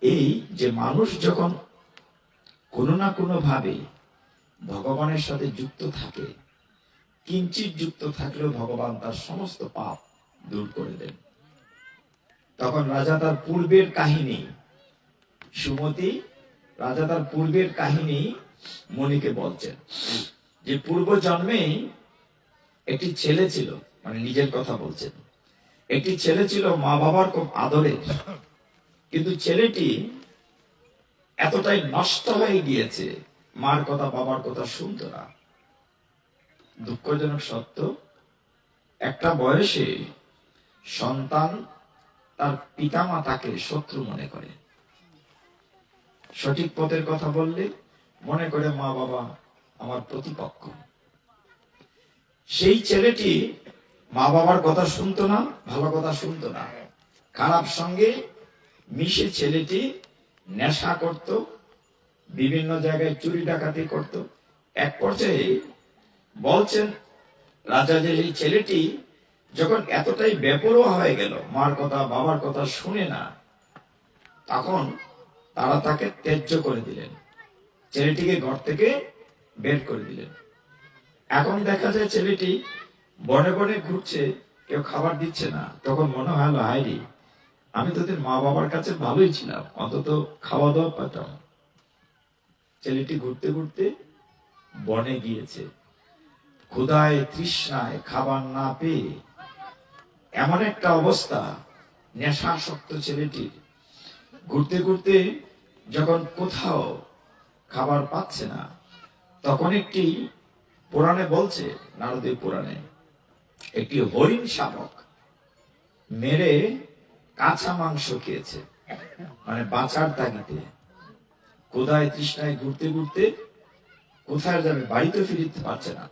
এই যে মানুষ যখন কোনো না কোনো ভাবে ভগবানের সাথে যুক্ত থাকে, কিঞ্চিত যুক্ত থাকলেও ভগবান তার সমস্ত পাপ দূর করে দেন। তখন রাজা তার পূর্বের কাহিনী, সুমতি রাজা তার পূর্বের কাহিনী মণিকে বলছেন যে পূর্ব জন্মে একটি ছেলে ছিল, মানে নিজের কথা বলছেন। একটি ছেলে ছিল মা বাবার খুব আদরের, কিন্তু ছেলেটি এতটাই নষ্ট হয়ে গিয়েছে, মার কথা বাবার কথা শুনতো না। দুঃখজনক সত্য, একটা বয়সে সন্তান তার পিতা মাতাকে শত্রু মনে করে। সঠিক পথের কথা বললে মনে করে মা বাবা আমার প্রতিপক্ষ। সেই ছেলেটি মা বাবার কথা শুনতো না, ভালো কথা শুনতো না, খারাপ সঙ্গে মিশে ছেলেটি নেশা করত, বিভিন্ন জায়গায় চুরি ডাকাতি করত। এক পর্যায়ে বলছেন রাজা যে এই ছেলেটি যখন এতটাই বেপরোয়া হয়ে গেল, মার কথা বাবার কথা শুনে না, তখন তারা তাকে ত্যায্য করে দিলেন, ছেলেটিকে ঘর থেকে বের করে দিলেন। এখন দেখা যায় ছেলেটি বনে বনে ঘুরছে, কেউ খাবার দিচ্ছে না। তখন মনে হয়, হায়রে, আমি তোদের মা বাবার কাছে ভালোই ছিলাম, অন্তত খাওয়া দাওয়া পেতাম। ছেলেটি ঘুরতে ঘুরতে বনে গিয়েছে, ক্ষুধায় তৃষ্ণায় খাবার না পেয়ে এমন একটা অবস্থা, নেশাসক্ত ছেলেটির। ঘুরতে ঘুরতে যখন কোথাও খাবার পাচ্ছে না, তখন একটি পুরাণে বলছে, নারদীয় পুরাণে, একটি হরিণ শাবক মেরে কাঁচা মাংস খেয়েছে, মানে বাঁচার তাগিদে। কোথায় তৃষ্ণায় ঘুরতে ঘুরতে কোথায় যাবে, বাড়িতে ফিরতে পারছে না।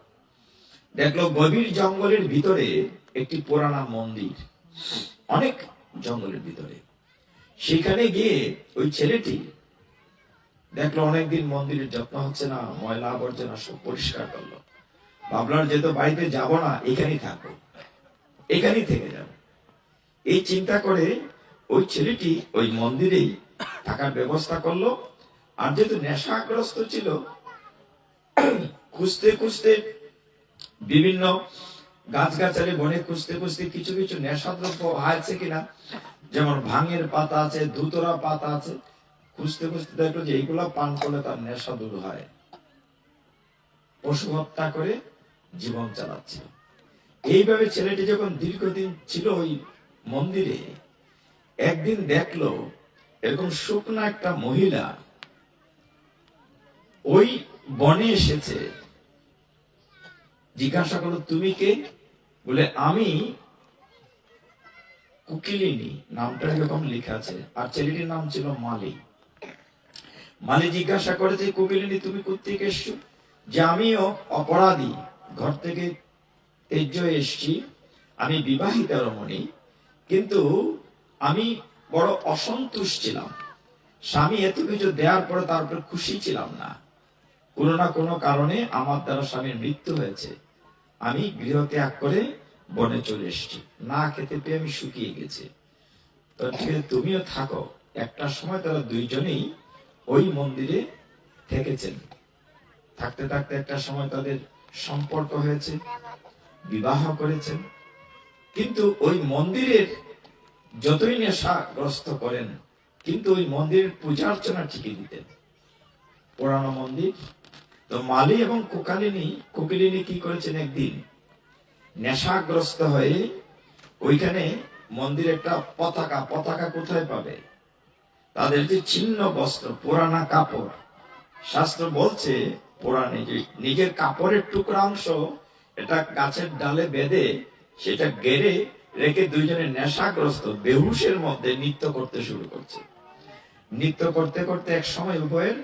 দেখলো গভীর জঙ্গলের ভিতরে একটি পুরানা মন্দির, অনেক জঙ্গলের ভিতরে। সেখানে গিয়ে ওই ছেলেটি দেখলো অনেকদিন মন্দিরের যত্ন হচ্ছে না, ময়লা আবর্জনা সব পরিষ্কার করলো। ভাবলার যেহেতু বাড়িতে যাব না, এখানেই থাকবো, এখানেই থেকে যাব। এই চিন্তা করে ওই ছেলেটি ওই মন্দিরেই থাকার ব্যবস্থা করলো। আর যেহেতু নেশাগ্রস্ত ছিল, খুঁজতে খুঁজতে বিভিন্ন গাছগাছালি বনে খুঁজতে খুঁজতে কিছু কিছু নেশাদ্রব্য আছে কিনা, যেমন ভাঙের পাতা আছে, ধুতরা পাতা আছে, খুঁজতে খুঁজতে দেখলো যে এইগুলা পান করলে তার নেশা দূর হয়। পশু হত্যা করে জীবন চালাচ্ছে। এইভাবে ছেলেটি যখন দীর্ঘদিন ছিল ওই মন্দিরে, একদিন দেখলো এরকম শুকনা একটা মহিলা ওই বনে এসেছে, জিজ্ঞাসা করলো তুমি কে? বলে আমি কুকিলিনী, নামটা এরকম লেখা আছে, আর ছেলেটির নাম ছিল মালি। মালি জিজ্ঞাসা করেছে, কুকিলিনী তুমি কোত্থেকে এসছো? যে আমিও অপরাধী, ঘর থেকে তেজ্য এসছি, আমি বিবাহিত রমণী, কিন্তু আমি বড় অসন্তুষ্ট ছিলাম, স্বামী এত কিছু দেওয়ার পরে তারপর খুশি ছিলাম না, কোনো না কোনো কারণে আমার দ্বারা স্বামীর মৃত্যু হয়েছে, আমি গৃহ ত্যাগ করে বনে চলে এসেছি, না খেতে পেয়ে আমি শুকিয়ে গেছি, তো ঠিক আছে তুমিও থাকো। একটা সময় তারা দুইজনেই ওই মন্দিরে থেকেছেন, থাকতে থাকতে একটা সময় তাদের সম্পর্ক হয়েছে, বিবাহ করেছেন। কিন্তু ওই মন্দিরের যতই নেশাগ্রস্ত করেন, কিন্তু ওই মন্দিরের পূজা অর্চনা ঠিকই দিতেন, পুরানো মন্দির। তো মালি এবং কুকিলিনী কি করেছেন, একদিন নেশাগ্রস্ত হয়ে ওইখানে মন্দিরে একটা পতাকা কোথায় পাবে, তাদের যে ছিন্ন বস্ত্র, পুরানা কাপড়, শাস্ত্র বলছে পুরাণে যে নিজের কাপড়ের টুকরা অংশ এটা গাছের ডালে বেঁধে সেটা গেড়ে রেখে দুইজনে নেশাগ্রস্ত বেহুশের মধ্যে নৃত্য করতে শুরু করছে। নৃত্য করতে করতে এক সময় উভয়ের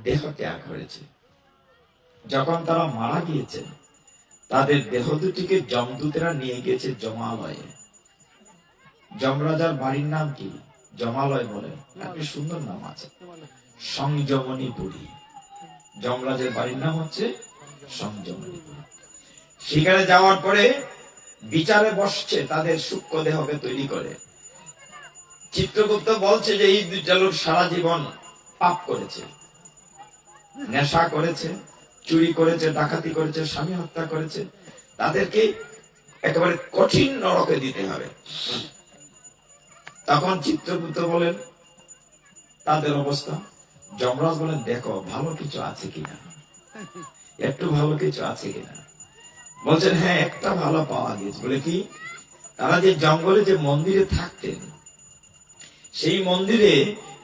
দেহ ত্যাগ হয়েছে। যখন তারা মারা গিয়েছেন, তাদের দেহ দুটিকে যমদূতেরা নিয়ে গিয়েছে জমালয়ে। যমরাজার বাড়ির নাম কি? জমালয় বলে, একটা সুন্দর নাম আছে, সংযমনী পুরী। যমরাজের বাড়ির নাম হচ্ছে সংযমনী পুরী। সেখানে যাওয়ার পরে বিচারে বসছে, তাদের সূক্ষ্ম দেহকে তৈরি করে। চিত্রগুপ্ত বলছে যে এই দুইটা লোক সারা জীবন পাপ করেছে, নেশা করেছে, চুরি করেছে, ডাকাতি করেছে, স্বামী হত্যা করেছে, তাদেরকে একেবারে কঠিন নরকে দিতে হবে। তখন চিত্রগুপ্ত বলেন তাদের অবস্থা, যমরাজ বলেন দেখো ভালো কিছু আছে কিনা, একটু ভালো কিছু আছে কিনা। বলছেন হ্যাঁ একটা ভালো পাওয়া গেছে। বলে কি? তারা যে জঙ্গলে যে মন্দিরে থাকতেন, সেই মন্দিরে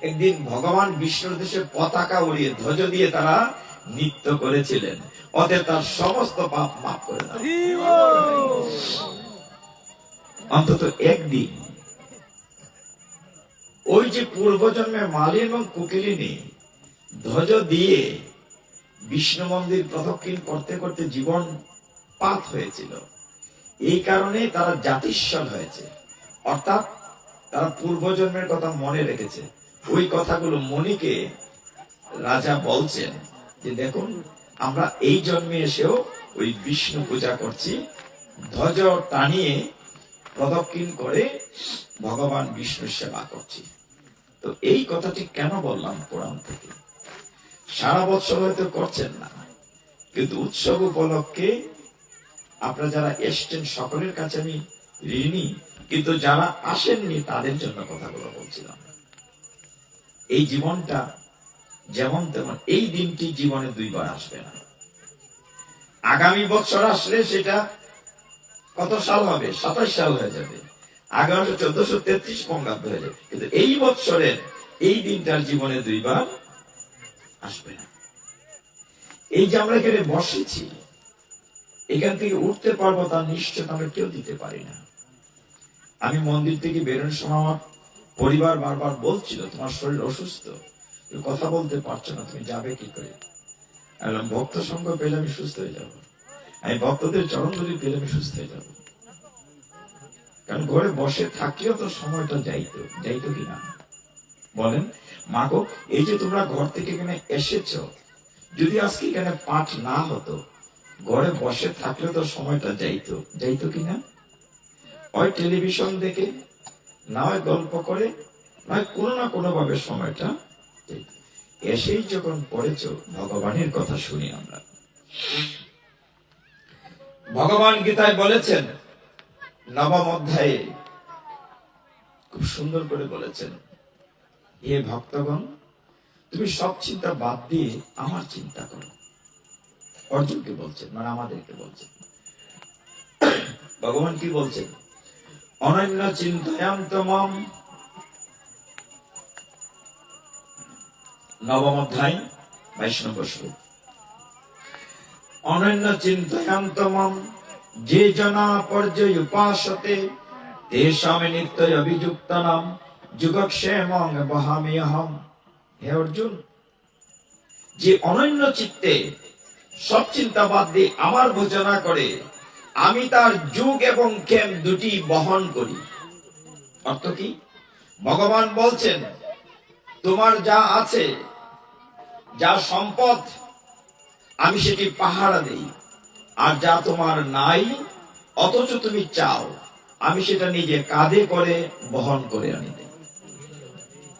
একদিন ভগবান বিষ্ণুর দেশে পতাকা উড়িয়ে ধ্বজ দিয়ে তারা নৃত্য করেছিলেন, অতএব তার সমস্ত পাপ মাফ করে দাও। অন্তত একদিন ওই যে পূর্বজন্মে মালি এবং কুকিলিনী ধ্বজ দিয়ে বিষ্ণু মন্দির প্রদক্ষিণ করতে করতে জীবন পাত হয়েছিল, এই কারণে তারা জাতিস্বর হয়েছে, অর্থাৎ তারা পূর্বজন্মের কথা মনে রেখেছে। ওই কথাগুলো মণিকে রাজা বলছেন যে দেখুন আমরা এই জন্মে এসেও ওই বিষ্ণু পূজা করছি, ধ্বজ টানিয়ে প্রদক্ষিণ করে ভগবান বিষ্ণুর সেবা করছি। তো এই কথাটি কেন বললাম পুরাণ থেকে? সারা বছর হয়তো করছেন না, কিন্তু উৎসব উপলক্ষে আপনারা যারা এসছেন সকলের কাছে আমি ঋণী, কিন্তু যারা আসেননি তাদের জন্য কথাগুলো বলছিলাম। এই জীবনটা যেমন তেমন, এই দিনটি জীবনে দুইবার আসবে না। আগামী বছর আসলে সেটা কত সাল হবে? 27 সাল হয়ে যাবে, আগামী 1433 বঙ্গাব্দ হয়ে যাবে, কিন্তু এই বছরের এই দিনটার জীবনে দুইবার আসবে না। এই যে আমরা এখানে বসেছি, এখান থেকে উঠতে পারবো তার নিশ্চয় আমরা কেউ দিতে পারি না। আমি মন্দির থেকে বেরোনোর সময় আমার পরিবার বারবার বলছিল তোমার শরীর অসুস্থ, তুমি কথা বলতে পারছো না, তুমি যাবে কি করে? ভক্ত সঙ্গ পেলে আমি সুস্থ হয়ে যাবো, আমি ভক্তদের চরণ ধরে পেলে আমি সুস্থ হয়ে যাবো। কারণ ঘরে বসে থাকলেও তো সময়টা যাইতো কিনা বলেন? মাগো এই যে তোমরা ঘর থেকে এখানে এসেছো, যদি আজকে এখানে পাঠ না হতো, ঘরে বসে থাকলে তো সময়টা যাইতো কিনা? হয় টেলিভিশন দেখে, না হয় গল্প করে, নয় কোনো না কোনো ভাবে সময়টা এসেই যখন পড়েছ ভগবানের কথা শুনি আমরা। ভগবান গীতায় বলেছেন নবম অধ্যায়ে খুব সুন্দর করে বলেছেন, হে ভক্তগণ তুমি সব চিন্তা বাদ দিয়ে আমার চিন্তা করো। অর্জুনকে বলছেন, মানে আমাদেরকে বলছেন। ভগবান কি বলছেন? অনন্য চিন্তায়াম তমাম, নবম অধ্যায় 22 নম্বর শ্লোক। অনন্য চিন্তয়ন্তমম যে জনা পর্যয় উপাসতে তেষামে নিত্য অভিযুক্তানাম যুগক্ষেমং বহামিহম। হে অর্জুন, যে অনন্য চিত্তে সব চিন্তা বাদ দিয়ে আমার ভোজনা করে, আমি তার যুগ এবং ক্ষেম দুটি বহন করি। অর্থ কি? ভগবান বলছেন, তোমার যা আছে, যা সম্পদ, আমি সেটি পাহারা দেই। আর যা তোমার নাই, অথচ তুমি চাও, আমি সেটা নিজে কাঁধে করে বহন করে আনি দেই।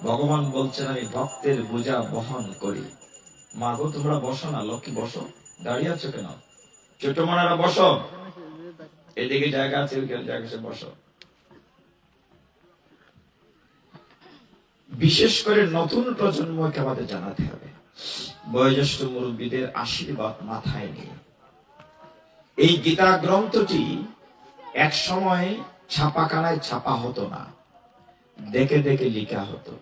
ভগবান বলছেন, আমি ভক্তের বোঝা বহন করি। মা গো, তোমরা বসো না, লক্ষ্মী বসো, দাঁড়িয়ে আছো কেন? ছোট মানারা বসো, এদিকে জায়গা আছে, ওইখানে জায়গা আছে, বসো। বিশেষ করে নতুন প্রজন্মকে আমাদের জানাতে হবে, বয়োজ্যেষ্ঠ মুরব্বীদের আশীর্বাদ মাথায় নিয়ে। এই গীতা গ্রন্থটি এক সময় ছাপাখানায় ছাপা হতো না, দেখে দেখে লেখা হতো।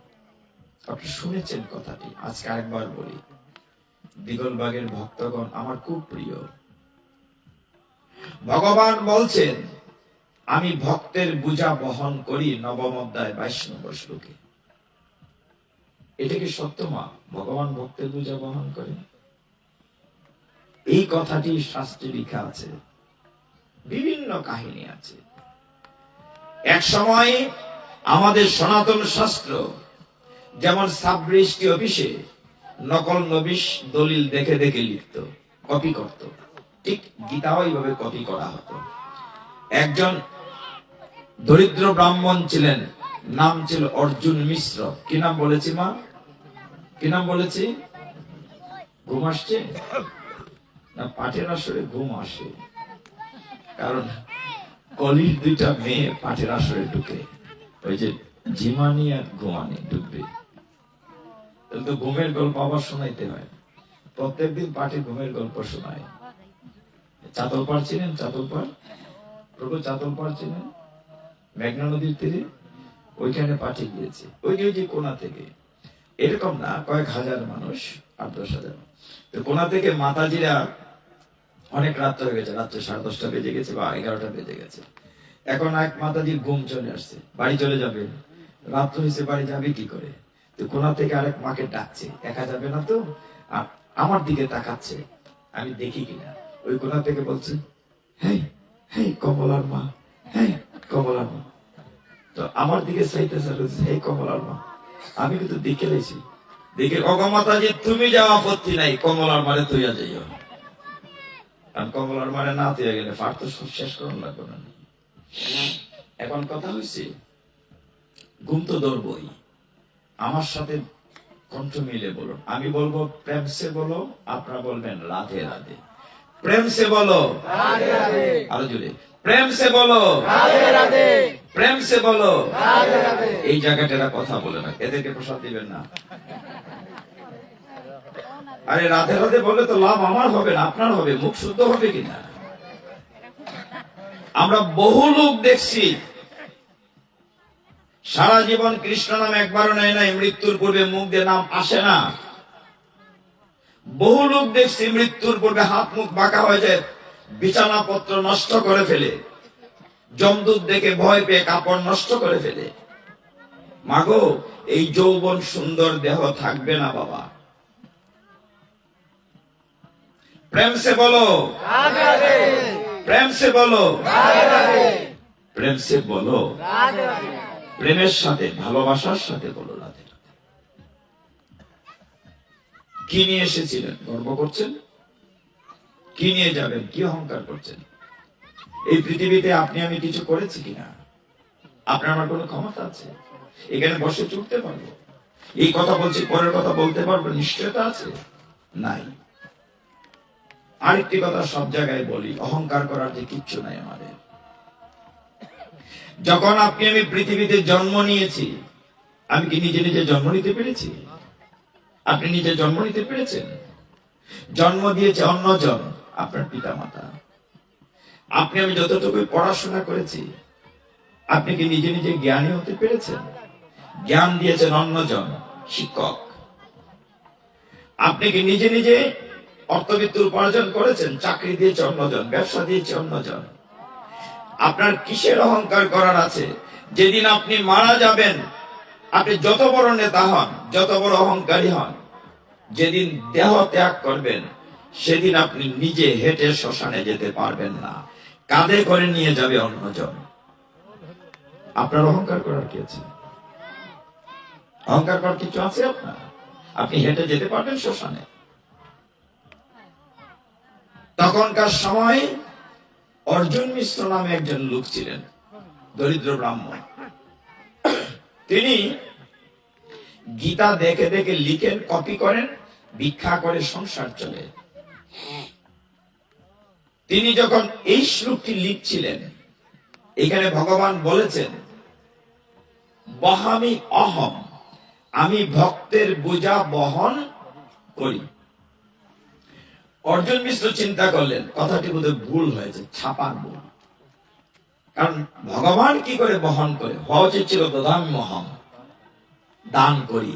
আপনি শুনেছেন কথাটি, আজকে আরেকবার বলি। দিগলবাগের ভক্তগণ আমার খুব প্রিয়। ভগবান বলছেন, আমি ভক্তের বোঝা বহন করি, নবম অধ্যায় 22 নম্বর শ্লোকে। এটা কি সত্য মা? ভগবান ভক্তের বোঝা বহন করেন? এই কথাটি শাস্ত্রে লেখা আছে, বিভিন্ন কাহিনী আছে। এক সময় আমাদের সনাতন শাস্ত্র যেমন সাবৃষ্টি অফিসে নকল নবিশ দলিল দেখে দেখে লিখত, কপি করত, ঠিক গীতাও এইভাবে কপি করা হতো। একজন দরিদ্র ব্রাহ্মণ ছিলেন, নাম ছিল অর্জুন মিশ্র। কি নাম বলেছি মা? কি নাম বলেছি? ঘুম আসছে না? পাঠের আসরে ঘুম আসে, কারণ কলির দুইটা মেয়ে পাঠের আসরে ঢুকে, ওই যে জিমানি আর ঘুমানি ঢুকবে, তাহলে তো ঘুমের গল্প আবার শোনাইতে হয়। প্রত্যেকদিন পাঠে ঘুমের গল্প শোনায়। চাতলপাড় চিনেন? চাতলপাড়, প্রভু চাতলপাড় চিনেন? মেঘনা নদীর তীরে, ওইখানে পাঠে গিয়েছে। ওই যে কোনা থেকে, এরকম না, কয়েক হাজার মানুষ, 8-10 হাজার। তো কোনা থেকে মাতাজিরা, অনেক রাত হয়ে গেছে, রাত্রে 10:30 বেজে গেছে বা 11টা বেজে গেছে। এখন এক মাতাজির ঘুম চলে আসছে, বাড়ি চলে যাবে, রাত হয়েছে, বাড়ি যাবে কি করে? তো কোনা থেকে আরেক মাকে ডাকছে, একা যাবে না তো, আর আমার দিকে তাকাচ্ছে, আমি দেখি কিনা। ওই কোনা থেকে বলছে, হেই হেই কমলার মা, হেই কমলার মা। তো আমার দিকে চাইতেছে, হেই কমলার মা। আমি কিন্তু দেখে লেছি, দেখে, অগমাতাজি তুমি যাওয়া আপত্তি নাই, কমলার মারে তুইয়া যাইও। আর কমলার মারে না তুইয়া গেলে পাঠ তো শেষ করুন লাগবে না। এখন কথা হয়েছে, ঘুম তো ধরবই। আমার সাথে কণ্ঠ মিলে বলুন, আমি বলবো প্রেম সে বলো, আপনারা বলবেন রাধে রাধে। প্রেম সে বলো রাধে রাধে, আরো জোরে, প্রেম সে বলো রাধে রাধে, প্রেম সে বলো রাধে রাধে। এই জায়গাটা কথা বলে না, এদেরকে প্রসাদ দিবেন না। আরে রাধে রাধে বলে তো লাভ আমার হবে না, আপনার হবে, মুখ শুদ্ধ হবে কিনা। আমরা বহু লোক দেখছি সারা জীবন কৃষ্ণ নাম একবারও নেয় নাই, মৃত্যুর পূর্বে মুখ দিয়ে নাম আসে না। বহু লোক দেখছি মৃত্যুর পূর্বে হাত মুখ বাঁকা হয়ে যায়, বিছানা পত্র নষ্ট করে ফেলে, যমদূত দেখে ভয় পেয়ে কাপড় নষ্ট করে ফেলে। মাগো, এই যৌবন সুন্দর দেহ থাকবে না বাবা। প্রেম সে বলো রাধে রাধে, প্রেম সে বলো রাধে রাধে, প্রেম সে বলো রাধে রাধে। প্রেমের সাথে, ভালোবাসার সাথে বলো রাধে রাধে। কি নিয়ে এসেছিলেন? গর্ব করছেন? কি নিয়ে যাবেন? কি অহংকার করছেন? এই পৃথিবীতে আপনি আমি কিছু করেছি কিনা? আপনার আমার কোনো ক্ষমতা আছে? এখানে বসে চুকতে পারবো? এই কথা বলছি, পরের কথা বলতে পারবো নিশ্চয়তা আছে? নাই। আরেকটি কথা সব জায়গায় বলি, অহংকার করার যে কিচ্ছু নাই আমাদের। যখন আপনি আমি পৃথিবীতে জন্ম নিয়েছি, আমি কি নিজে নিজে জন্ম নিতে পেরেছি? আপনি নিজে জন্ম নিতে পেরেছেন? জন্ম দিয়েছে অন্যজন, আপনার পিতা মাতা। আপনি আমি যতটুকু পড়াশোনা করেছি, আপনি কি নিজে নিজে জ্ঞানী হতে পেরেছেন? জ্ঞান দিয়েছেন অন্যজন, শিক্ষক। আপনি কি নিজে নিজে অর্থবিত্ত উপার্জন করেছেন, চাকরি দিয়েছে অন্যজন, ব্যবসা দিয়েছে অন্যজন। আপনার কিসের অহংকার করার আছে? যেদিন আপনি মারা যাবেন, আপনি যত বড় নেতা হন, যত বড় অহংকারী হন, যেদিন দেহ ত্যাগ করবেন, সেদিন আপনি নিজে হেঁটে শ্মশানে যেতে পারবেন না, কাঁধে করে নিয়ে যাবে অন্যজন। আপনার অহংকার করার কি আছে? অহংকার করার কিছু আছে আপনার? আপনি হেঁটে যেতে পারবেন শ্মশানে? তখনকার সময় অর্জুন মিশ্র নামে একজন লোক ছিলেন, দরিদ্র ব্রাহ্মণ। তিনি গীতা দেখে দেখে লিখেন, কপি করেন, ভিক্ষা করে সংসার চলে। তিনি যখন এই শ্লোকটি লিখছিলেন, এখানে ভগবান বলেছেন, বহামি অহম, আমি ভক্তের বোঝা বহন করি। অর্জুন মিশ্র চিন্তা করলেন, কথাটি বোধহয় ভুল হয়েছে, ছাপার ভুল। কারণ ভগবান কি করে বহন করে? হওয়া উচিত ছিল দদামি মহম, দান করি।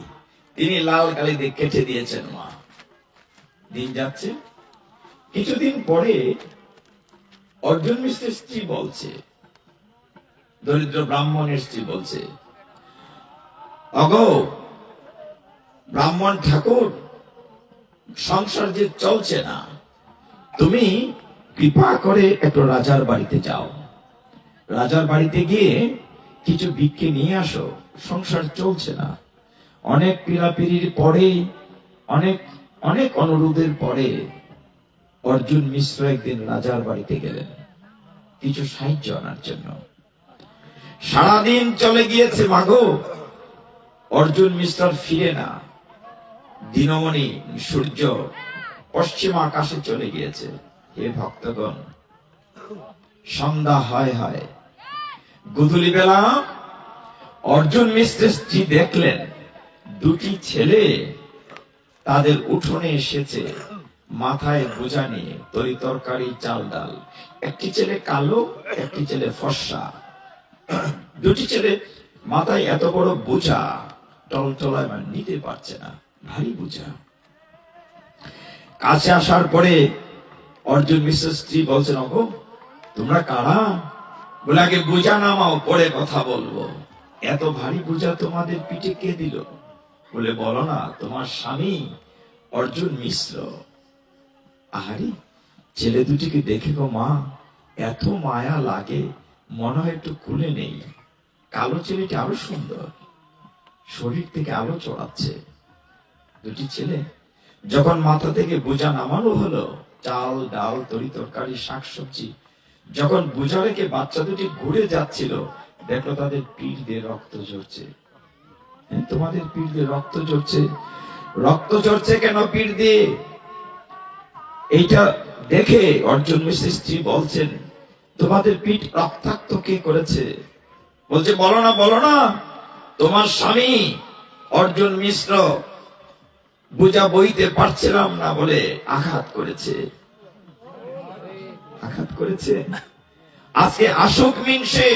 তিনি লাল কালি দিয়ে কেটে দিয়েছেন। মা দিন যাচ্ছে, কিছুদিন পরে অর্জুন মিশ্রের স্ত্রী বলছে, দরিদ্র ব্রাহ্মণের স্ত্রী বলছে, অগো ব্রাহ্মণ ঠাকুর, সংসার যে চলছে না, তুমি কৃপা করে একটু রাজার বাড়িতে যাও, রাজার বাড়িতে গিয়ে কিছু ভিক্ষে নিয়ে আসো, সংসার চলছে না। অনেক পীড়াপিড়ির পরে, অনেক অনেক অনুরোধের পরে অর্জুন মিশ্র একদিন রাজার বাড়িতে গেলেন কিছু সাহায্য আনার জন্য। সারাদিন চলে গিয়েছে, মাগো অর্জুন মিশ্র ফিরে না। দিনমণি সূর্য পশ্চিম আকাশে চলে গিয়েছে। হে ভক্তগণ, সন্ধ্যা হয় হয়, গোধূলি বেলা অর্জুন মিশ্রের স্ত্রী দেখলেন দুটি ছেলে তাদের উঠোনে এসেছে, মাথায় বোঝা নিয়ে, তরি তরকারি চাল ডাল। একটি ছেলে কালো, একটি ছেলে ফর্সা। দুটি ছেলে মাথায় এত বড় বোঝা, টলটলায় মানে নিতে পারছে না, ভারী বোঝা। কাছে আসার পরে অর্জুন মিশ্রের স্ত্রী বলছেন, ওগো তোমরা কারা? বলে আগে বোঝা নামাও, পরে কথা বলবো। এত ভারী বোঝা তোমাদের পিঠে কে দিল? বলে বলো না, তোমার স্বামী অর্জুন মিশ্র। আহারি, ছেলে দুটিকে দেখে গো মা এত মায়া লাগে, মনে হয় একটু খুলে নেই। কালো ছেলেটি আরো সুন্দর, শরীর থেকে আলো চড়াচ্ছে। দুটি ছেলে যখন মাথা থেকে বোঝা নামানো হলো, চাল ডাল তরি তরকারি শাকসবজি, যখন বোঝা রেখে বাচ্চা দুটি ঘুরে যাচ্ছিল, দেখলো তাদের পিঠ দিয়ে রক্ত ঝরছে। তোমাদের পিঠ দিয়ে রক্ত ঝরছে? রক্ত ঝরছে কেন পিঠ দিয়ে? এইটা দেখে অর্জুন মিশ্রের স্ত্রী বলছেন, তোমাদের পিঠ রক্তাক্ত কে করেছে? বলছে, বলো না বলো না, তোমার স্বামী অর্জুন মিশ্র বোঝা বইতে পারছিলাম না বলে আঘাত করেছে। আঘাত করেছে। আজকে আসুক মিনসে,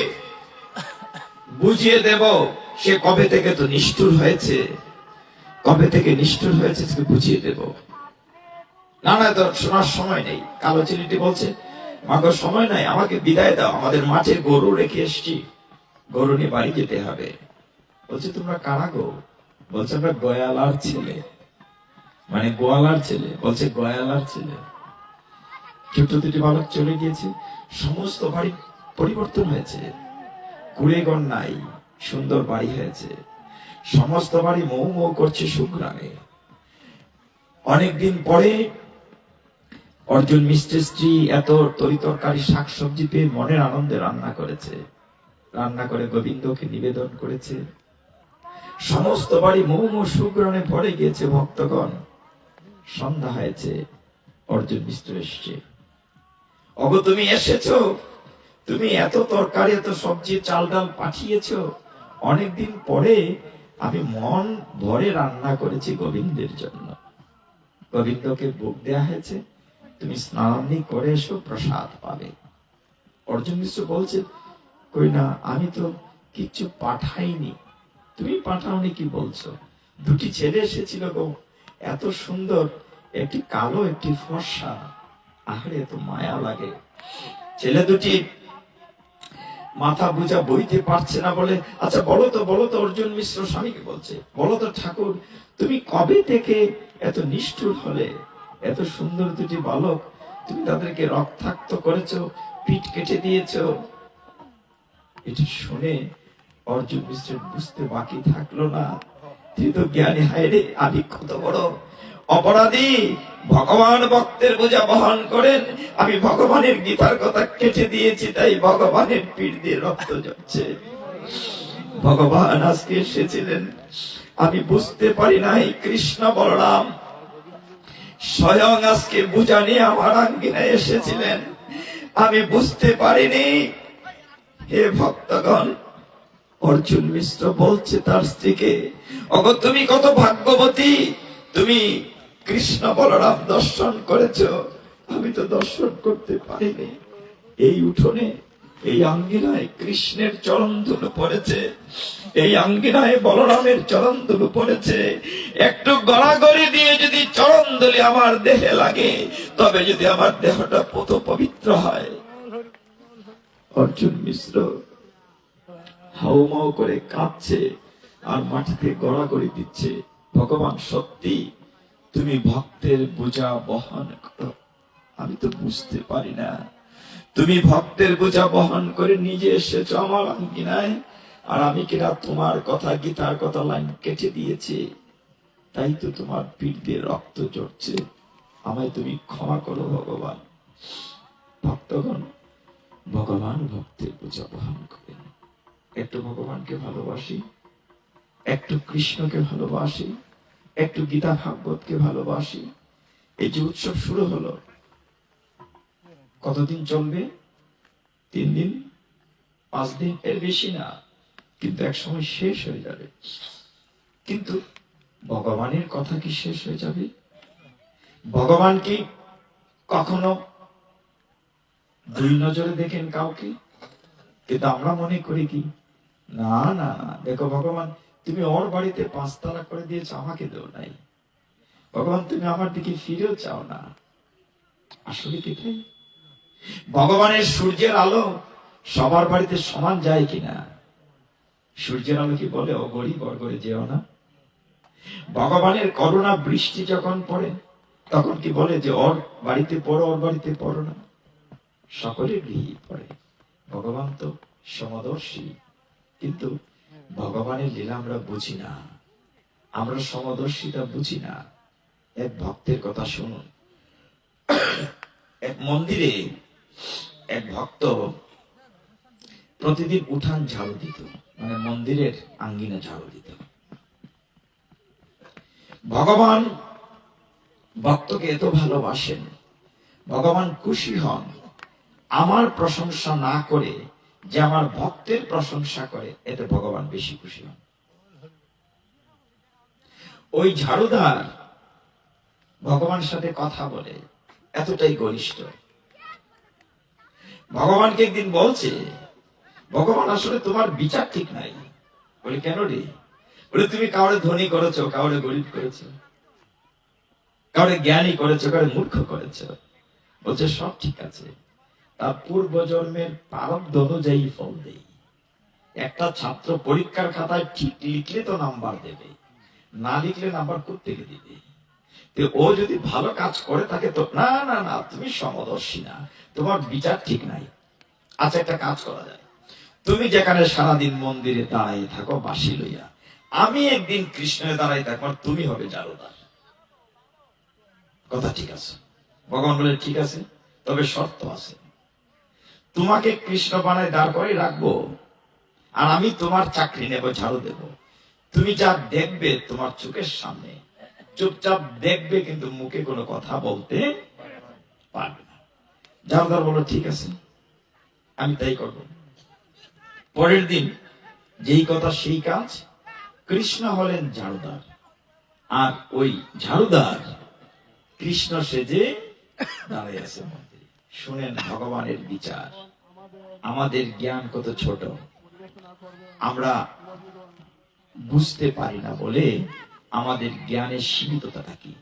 বুঝিয়ে দেব সে কবে থেকে তো নিষ্ঠুর হয়েছে, কবে থেকে নিষ্ঠুর হয়েছে বুঝিয়ে দেব। না না, তো শোনার সময় নেই। কালো ছেলেটি বলছে, মাগো সময় নাই, আমাকে বিদায় দাও, আমাদের মাঠে গরু রেখে এসছি, গরু নিয়ে বাড়ি যেতে হবে। বলছে, তোমরা কারা গো? বলছে, আমরা গয়ালার ছেলে। মানে গোয়ালার ছেলে। বলছে, গয়ালার ছেলে। ছোট দুটি বালক চলে গিয়েছে, সমস্ত বাড়ি পরিবর্তন হয়েছে, কুড়েগড় নাই, সুন্দর বাড়ি হয়েছে, সমস্ত বাড়ি মৌ মৌ করছে সুগ্রামে। অনেকদিন পরে অর্জুন মিশ্রের স্ত্রী এত তরি তরকারি শাকসবজি পেয়ে মনের আনন্দে রান্না করেছে, রান্না করে গোবিন্দকে নিবেদন করেছে। সমস্ত বাড়ি মৌ মৌ সুগ্রামে ভরে গিয়েছে। ভক্তগণ, সন্ধ্যা হয়েছে, অর্জুন মিশ্র এসছে। ওগো তুমি এসেছো, তুমি এত তরকারি এত সবজি চাল ডাল পাঠিয়েছো, অনেকদিন পরে আমি মন ভরে রান্না করেছি গোবিন্দের জন্য, গোবিন্দকে ভোগ দেয়া হয়েছে, তুমি স্নান করে এসো, প্রসাদ পাবে। অর্জুন মিশ্র বলছে, কই না, আমি তো কিছু পাঠাইনি। তুমি পাঠাওনি? কি বলছো? দুটি ছেলে এসেছিল গো, এত সুন্দর, একটি কালো একটি ফর্সা। আরে এত মায়া লাগে। ছেলে দুটি মাথা বুঝা বইতে পারছে না বলে, আচ্ছা বলো তো, অর্জুন মিশ্র স্বামীকে বলছে, বলো তো ঠাকুর, তুমি কবে থেকে এত নিষ্ঠুর হলে? এত সুন্দর দুটি বালক, তুমি তাদেরকে রক্তাক্ত করেছো, পিঠ কেটে দিয়েছো। এটা শুনে অর্জুন মিশ্রের বুঝতে বাকি থাকলো না। তিনি তো জ্ঞানী, হায় রে, আমি কত বড় অপরাধী। ভগবান ভক্তের বোঝা বহন করেন, আমি ভগবানের গীতার কথা কেটে দিয়েছি, তাই ভগবানের পিঠ দিয়ে রক্ত ঝরছে। ভগবান আজকে এসেছিলেন, আমি বুঝতে পারি নাই কৃষ্ণ বলরাম স্বয়ং আজকে বুঝা নিয়ে আমার আঙ্গিনায় এসেছিলেন, আমি বুঝতে পারিনি। হে ভক্তগণ, অর্জুন মিশ্র বলছে তার স্ত্রীকে, অগো তুমি কত ভাগ্যবতী, তুমি কৃষ্ণ বলরাম দর্শন করেছ, আমি তো দর্শন করতে পারিনি। এই উঠোনে, এই আঙ্গিনায় কৃষ্ণের চরণ ধুলো পড়েছে, এই আঙ্গিনায় বলরামের চরণ ধুলো পড়েছে। একটু গড়াগড়ি দিয়ে যদি চরণ ধুলি আমার দেহে লাগে, তবে যদি আমার দেহটা পত পবিত্র হয়। অর্জুন মিশ্র হাউমাউ করে কাঁদছে আর মাটিতে গড়াগড়ি দিচ্ছে। ভগবান সত্যি, তুমি ভক্তের বোঝা বহন করো, আমি তো বুঝতে পারি না। তুমি ভক্তের বোঝা বহন করে নিজে এসেছো আমার আঙ্গিনায়, আর আমি কিনা তোমার কথা, গীতার কথা লাইন কেটে দিয়েছি, তাই তো তোমার পিঠ দিয়ে রক্ত ঝরছে। আমায় তুমি ক্ষমা করো ভগবান। ভক্তগণ, ভগবান ভক্তের বোঝা বহন করেন। একটু ভগবানকে ভালোবাসি, একটু কৃষ্ণকে ভালোবাসি, একটু গীতা ভাগবতকে ভালোবাসি। এই যে উৎসব শুরু হলো, কতদিন চলবে? 3 দিন, 5 দিন, এর বেশি না, কিন্তু এক সময় শেষ হয়ে যাবে। কিন্তু ভগবানের কথা কি শেষ হয়ে যাবে? ভগবান কি কখনো 2 নজরে দেখেন কাউকে? কিন্তু আমরা মনে করি কি, না না, দেখো ভগবান, তুমি ওর বাড়িতে 5 তালা করে দিয়েছো, আমাকে দেও নাই। ভগবান তুমি আমার দিকে ফিরেও চাও না। আসলে কি তাই? ভগবানের সূর্যের আলো সবার বাড়িতে সমান যায় কিনা? সূর্যের আলো কি বলে ও গরিব ওর ঘরে যেও না? ভগবানের করুণা বৃষ্টি যখন পড়ে, তখন কি বলে যে ওর বাড়িতে পড়ো, ওর বাড়িতে পড়ো না? সকলে গৃহী পড়ে। ভগবান তো সমদর্শী, কিন্তু ভগবানের লীলা আমরা বুঝি না, আমরা সমদর্শিতা বুঝি না। এক ভক্তের কথা শুনুন। এক মন্দিরে এক ভক্ত প্রতিদিন উঠান ঝাড়ু দিত, মানে মন্দিরের আঙ্গিনা ঝাড়ু দিত। ভগবান ভক্তকে এত ভালোবাসেন, ভগবান খুশি হন আমার প্রশংসা না করে যে আমার ভক্তের প্রশংসা করে, এতে ভগবান বেশি খুশি হন। ওই ঝাড়ুদার ভগবানের সাথে কথা বলে, এতটাই ঘনিষ্ঠ। ভগবানকে একদিন বলছে, ভগবান আসলে তোমার বিচার ঠিক নাই। বলে কেন রে? বলে তুমি কাউরে ধনী করেছো, কাউরে গরিব করেছো, কাউরে জ্ঞানী করেছো, কাউরে মূর্খ করেছো। বলছে সব ঠিক আছে, তার পূর্ব জন্মের প্রারব্ধ অনুযায়ী ফল দেই। একটা ছাত্র পরীক্ষার খাতায় ঠিক লিখলে তো নাম্বার দেবে, না লিখলে নাম্বার কোত্থেকে দিবে? ও যদি ভালো কাজ করে তাকে তো না না না, তুমি সমদর্শী না, তোমার বিচার ঠিক নাই। আচ্ছা একটা কাজ করা যায়, তুমি যেখানে সারাদিন মন্দিরে দাঁড়াই থাকো বাঁশি লইয়া, আমি একদিন কৃষ্ণের দাঁড়াই থাকবো, তুমি হবে ঝাড়ুদার। কথা ঠিক আছে? ভগবান বলে ঠিক আছে, তবে শর্ত আছে। তোমাকে কৃষ্ণ বানায় দাঁড় করে রাখবো, আর আমি তোমার চাকরি নেব, ঝাড়ু দেব। তুমি যা দেখবে তোমার চোখের সামনে, চুপচাপ দেখবে, কিন্তু মুখে কোনো কথা বলতে পারবে না। ঝাড়ুদার বলো ঠিক আছে, আমি তাই করব। পরের দিন যেই কথা সেই কাজ, কৃষ্ণ হলেন ঝাড়ুদার, আর ওই ঝাড়ুদার কৃষ্ণ সেজে দাঁড়িয়ে আছে মন্দিরে। শুনেন ভগবানের বিচার। আমাদের জ্ঞান কত ছোট, আমরা বুঝতে পারি না বলে আমাদের জ্ঞানের সীমিততা কি।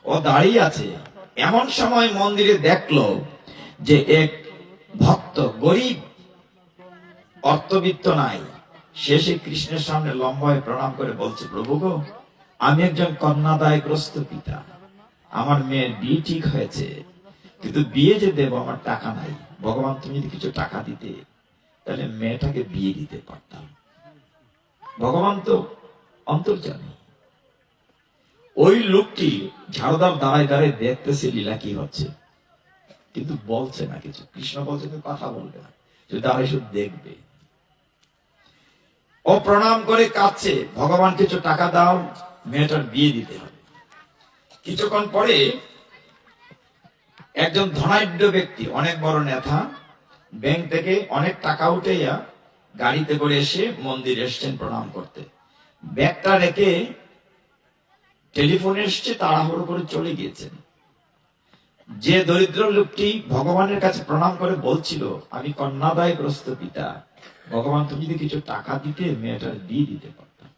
ও দাঁড়িয়ে আছে। এমন সময় মন্দিরে দেখলো যে এক ভক্ত, গরিব, অর্থবিত্ত নাই, সে কৃষ্ণের সামনে লম্বা হয়ে প্রণাম করে বলছে, প্রভু গো, আমি একজন কন্যাদায়গ্রস্ত পিতা, আমার মেয়ের বিয়ে ঠিক হয়েছে, কিন্তু বিয়ে যে দেব আমার টাকা নাই। ভগবান, তুমি যদি কিছু টাকা দিতে তাহলে মেয়েটাকে বিয়ে দিতে পারতাম। ভগবান তো অন্তর্যামী। ওই লোকটি ঝাড়ুদার দাঁড়ায় দাঁড়ায় দেখতেছে লীলা কি হচ্ছে, কিন্তু বলছে না কিছু। কৃষ্ণ বলছে তুমি কথা বলবে না, যে দাঁড়ায় শুধু দেখবে। ও প্রণাম করে কাঁদছে, ভগবান কিছু টাকা দাও, মেয়েটার বিয়ে দিতে হবে। কিছুক্ষণ পরে একজন ধনাঢ্য ব্যক্তি, অনেক বড় নেতা, ব্যাংক থেকে অনেক টাকা উঠাইয়া গাড়িতে করে এসে মন্দিরে এসছেন প্রণাম করতে। ব্যাগটা রেখে টেলিফোন এসছে, তাড়াহুড়ো করে চলে গিয়েছেন। যে দরিদ্র লোকটি ভগবানের কাছে প্রণাম করে বলছিল, আমি কন্যাদায়গ্রস্ত পিতা, ভগবান তুমি যদি কিছু টাকা দিতে মেয়েটার বিয়ে দিতে পারতাম।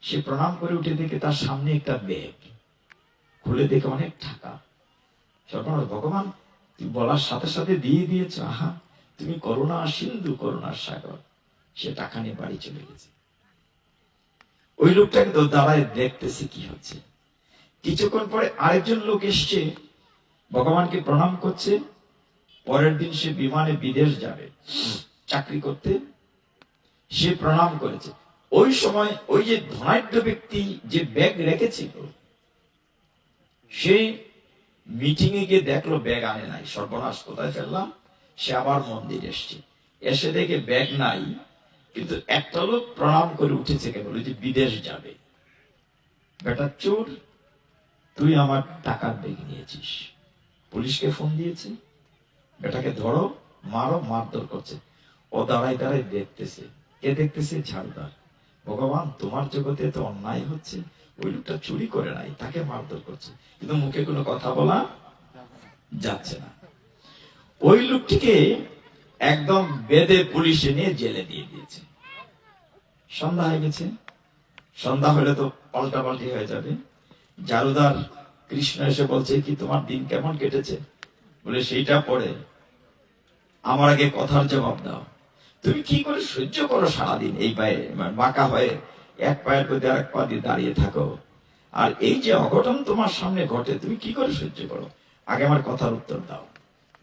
সে প্রণাম করে উঠে দেখে তার সামনে একটা ব্যাগ, খুলে দেখে অনেক টাকা। সর্বনাশ, ভগবান তুমি বলার সাথে সাথে দিয়ে দিয়েছ, আহা তুমি করুণা সিন্ধু, করুণার সাগর। সে টাকা নিয়ে বাড়ি চলে গেছে। ওই লোকটাকে তো দাঁড়ায় দেখতেছে কি হচ্ছে। কিছুক্ষণ পরে আরেকজন লোক এসছে, ভগবানকে প্রণাম করছে। পরের দিন সে বিমানে বিদেশ যাবে চাকরি করতে, সে প্রণাম করেছে। ওই সময় ওই যে ধনাঢ্য ব্যক্তি যে ব্যাগ রেখেছিল, সে মিটিং এ গিয়ে দেখলো ব্যাগ আনে নাই। সর্বনাশ, কোথায় ফেললাম। সে আবার মন্দির এসছে, এসে দেখে ব্যাগ নাই, কিন্তু একটা লোক প্রণাম করে উঠেছে কেবল, যে বিদেশ যাবে। বেটা চোর, তুই আমার টাকার ব্যাগ নিয়েছিস। পুলিশকে ফোন দিয়েছে, বেটাকে ধরো, মারো, মারধর করছে। ও দাঁড়ায় দাঁড়ায় দেখতেছে। কে দেখতেছে? ঝাড়ুদার। ভগবান, তোমার জগতে তো অন্যায় হচ্ছে, ওই লোকটা চুরি করে নাই, তাকে মারধর করছে, কিন্তু মুখে কোনো কথা বলা যাচ্ছে না। ওই লোকটিকে একদম বেঁধে পুলিশে নিয়ে জেলে দিয়ে দিয়েছে। সন্ধ্যা হয়ে গেছে, সন্ধ্যা হলে তো পাল্টা পাল্টি হয়ে যাবে। ঝাড়ুদার কৃষ্ণ এসে বলছে, কি তোমার দিন কেমন কেটেছে? বলে, সেইটা পড়ে আমার আগে কথার জবাব দাও। তুমি কি করে সহ্য করো সারাদিন এই পায়ে বাঁকা হয়ে এক পায়ের প্রতি আরেক পা দিয়ে দাঁড়িয়ে থাকো, আর এই যে অঘটন তোমার সামনে ঘটে তুমি কি করে সহ্য করো? আগে আমার কথার উত্তর দাও।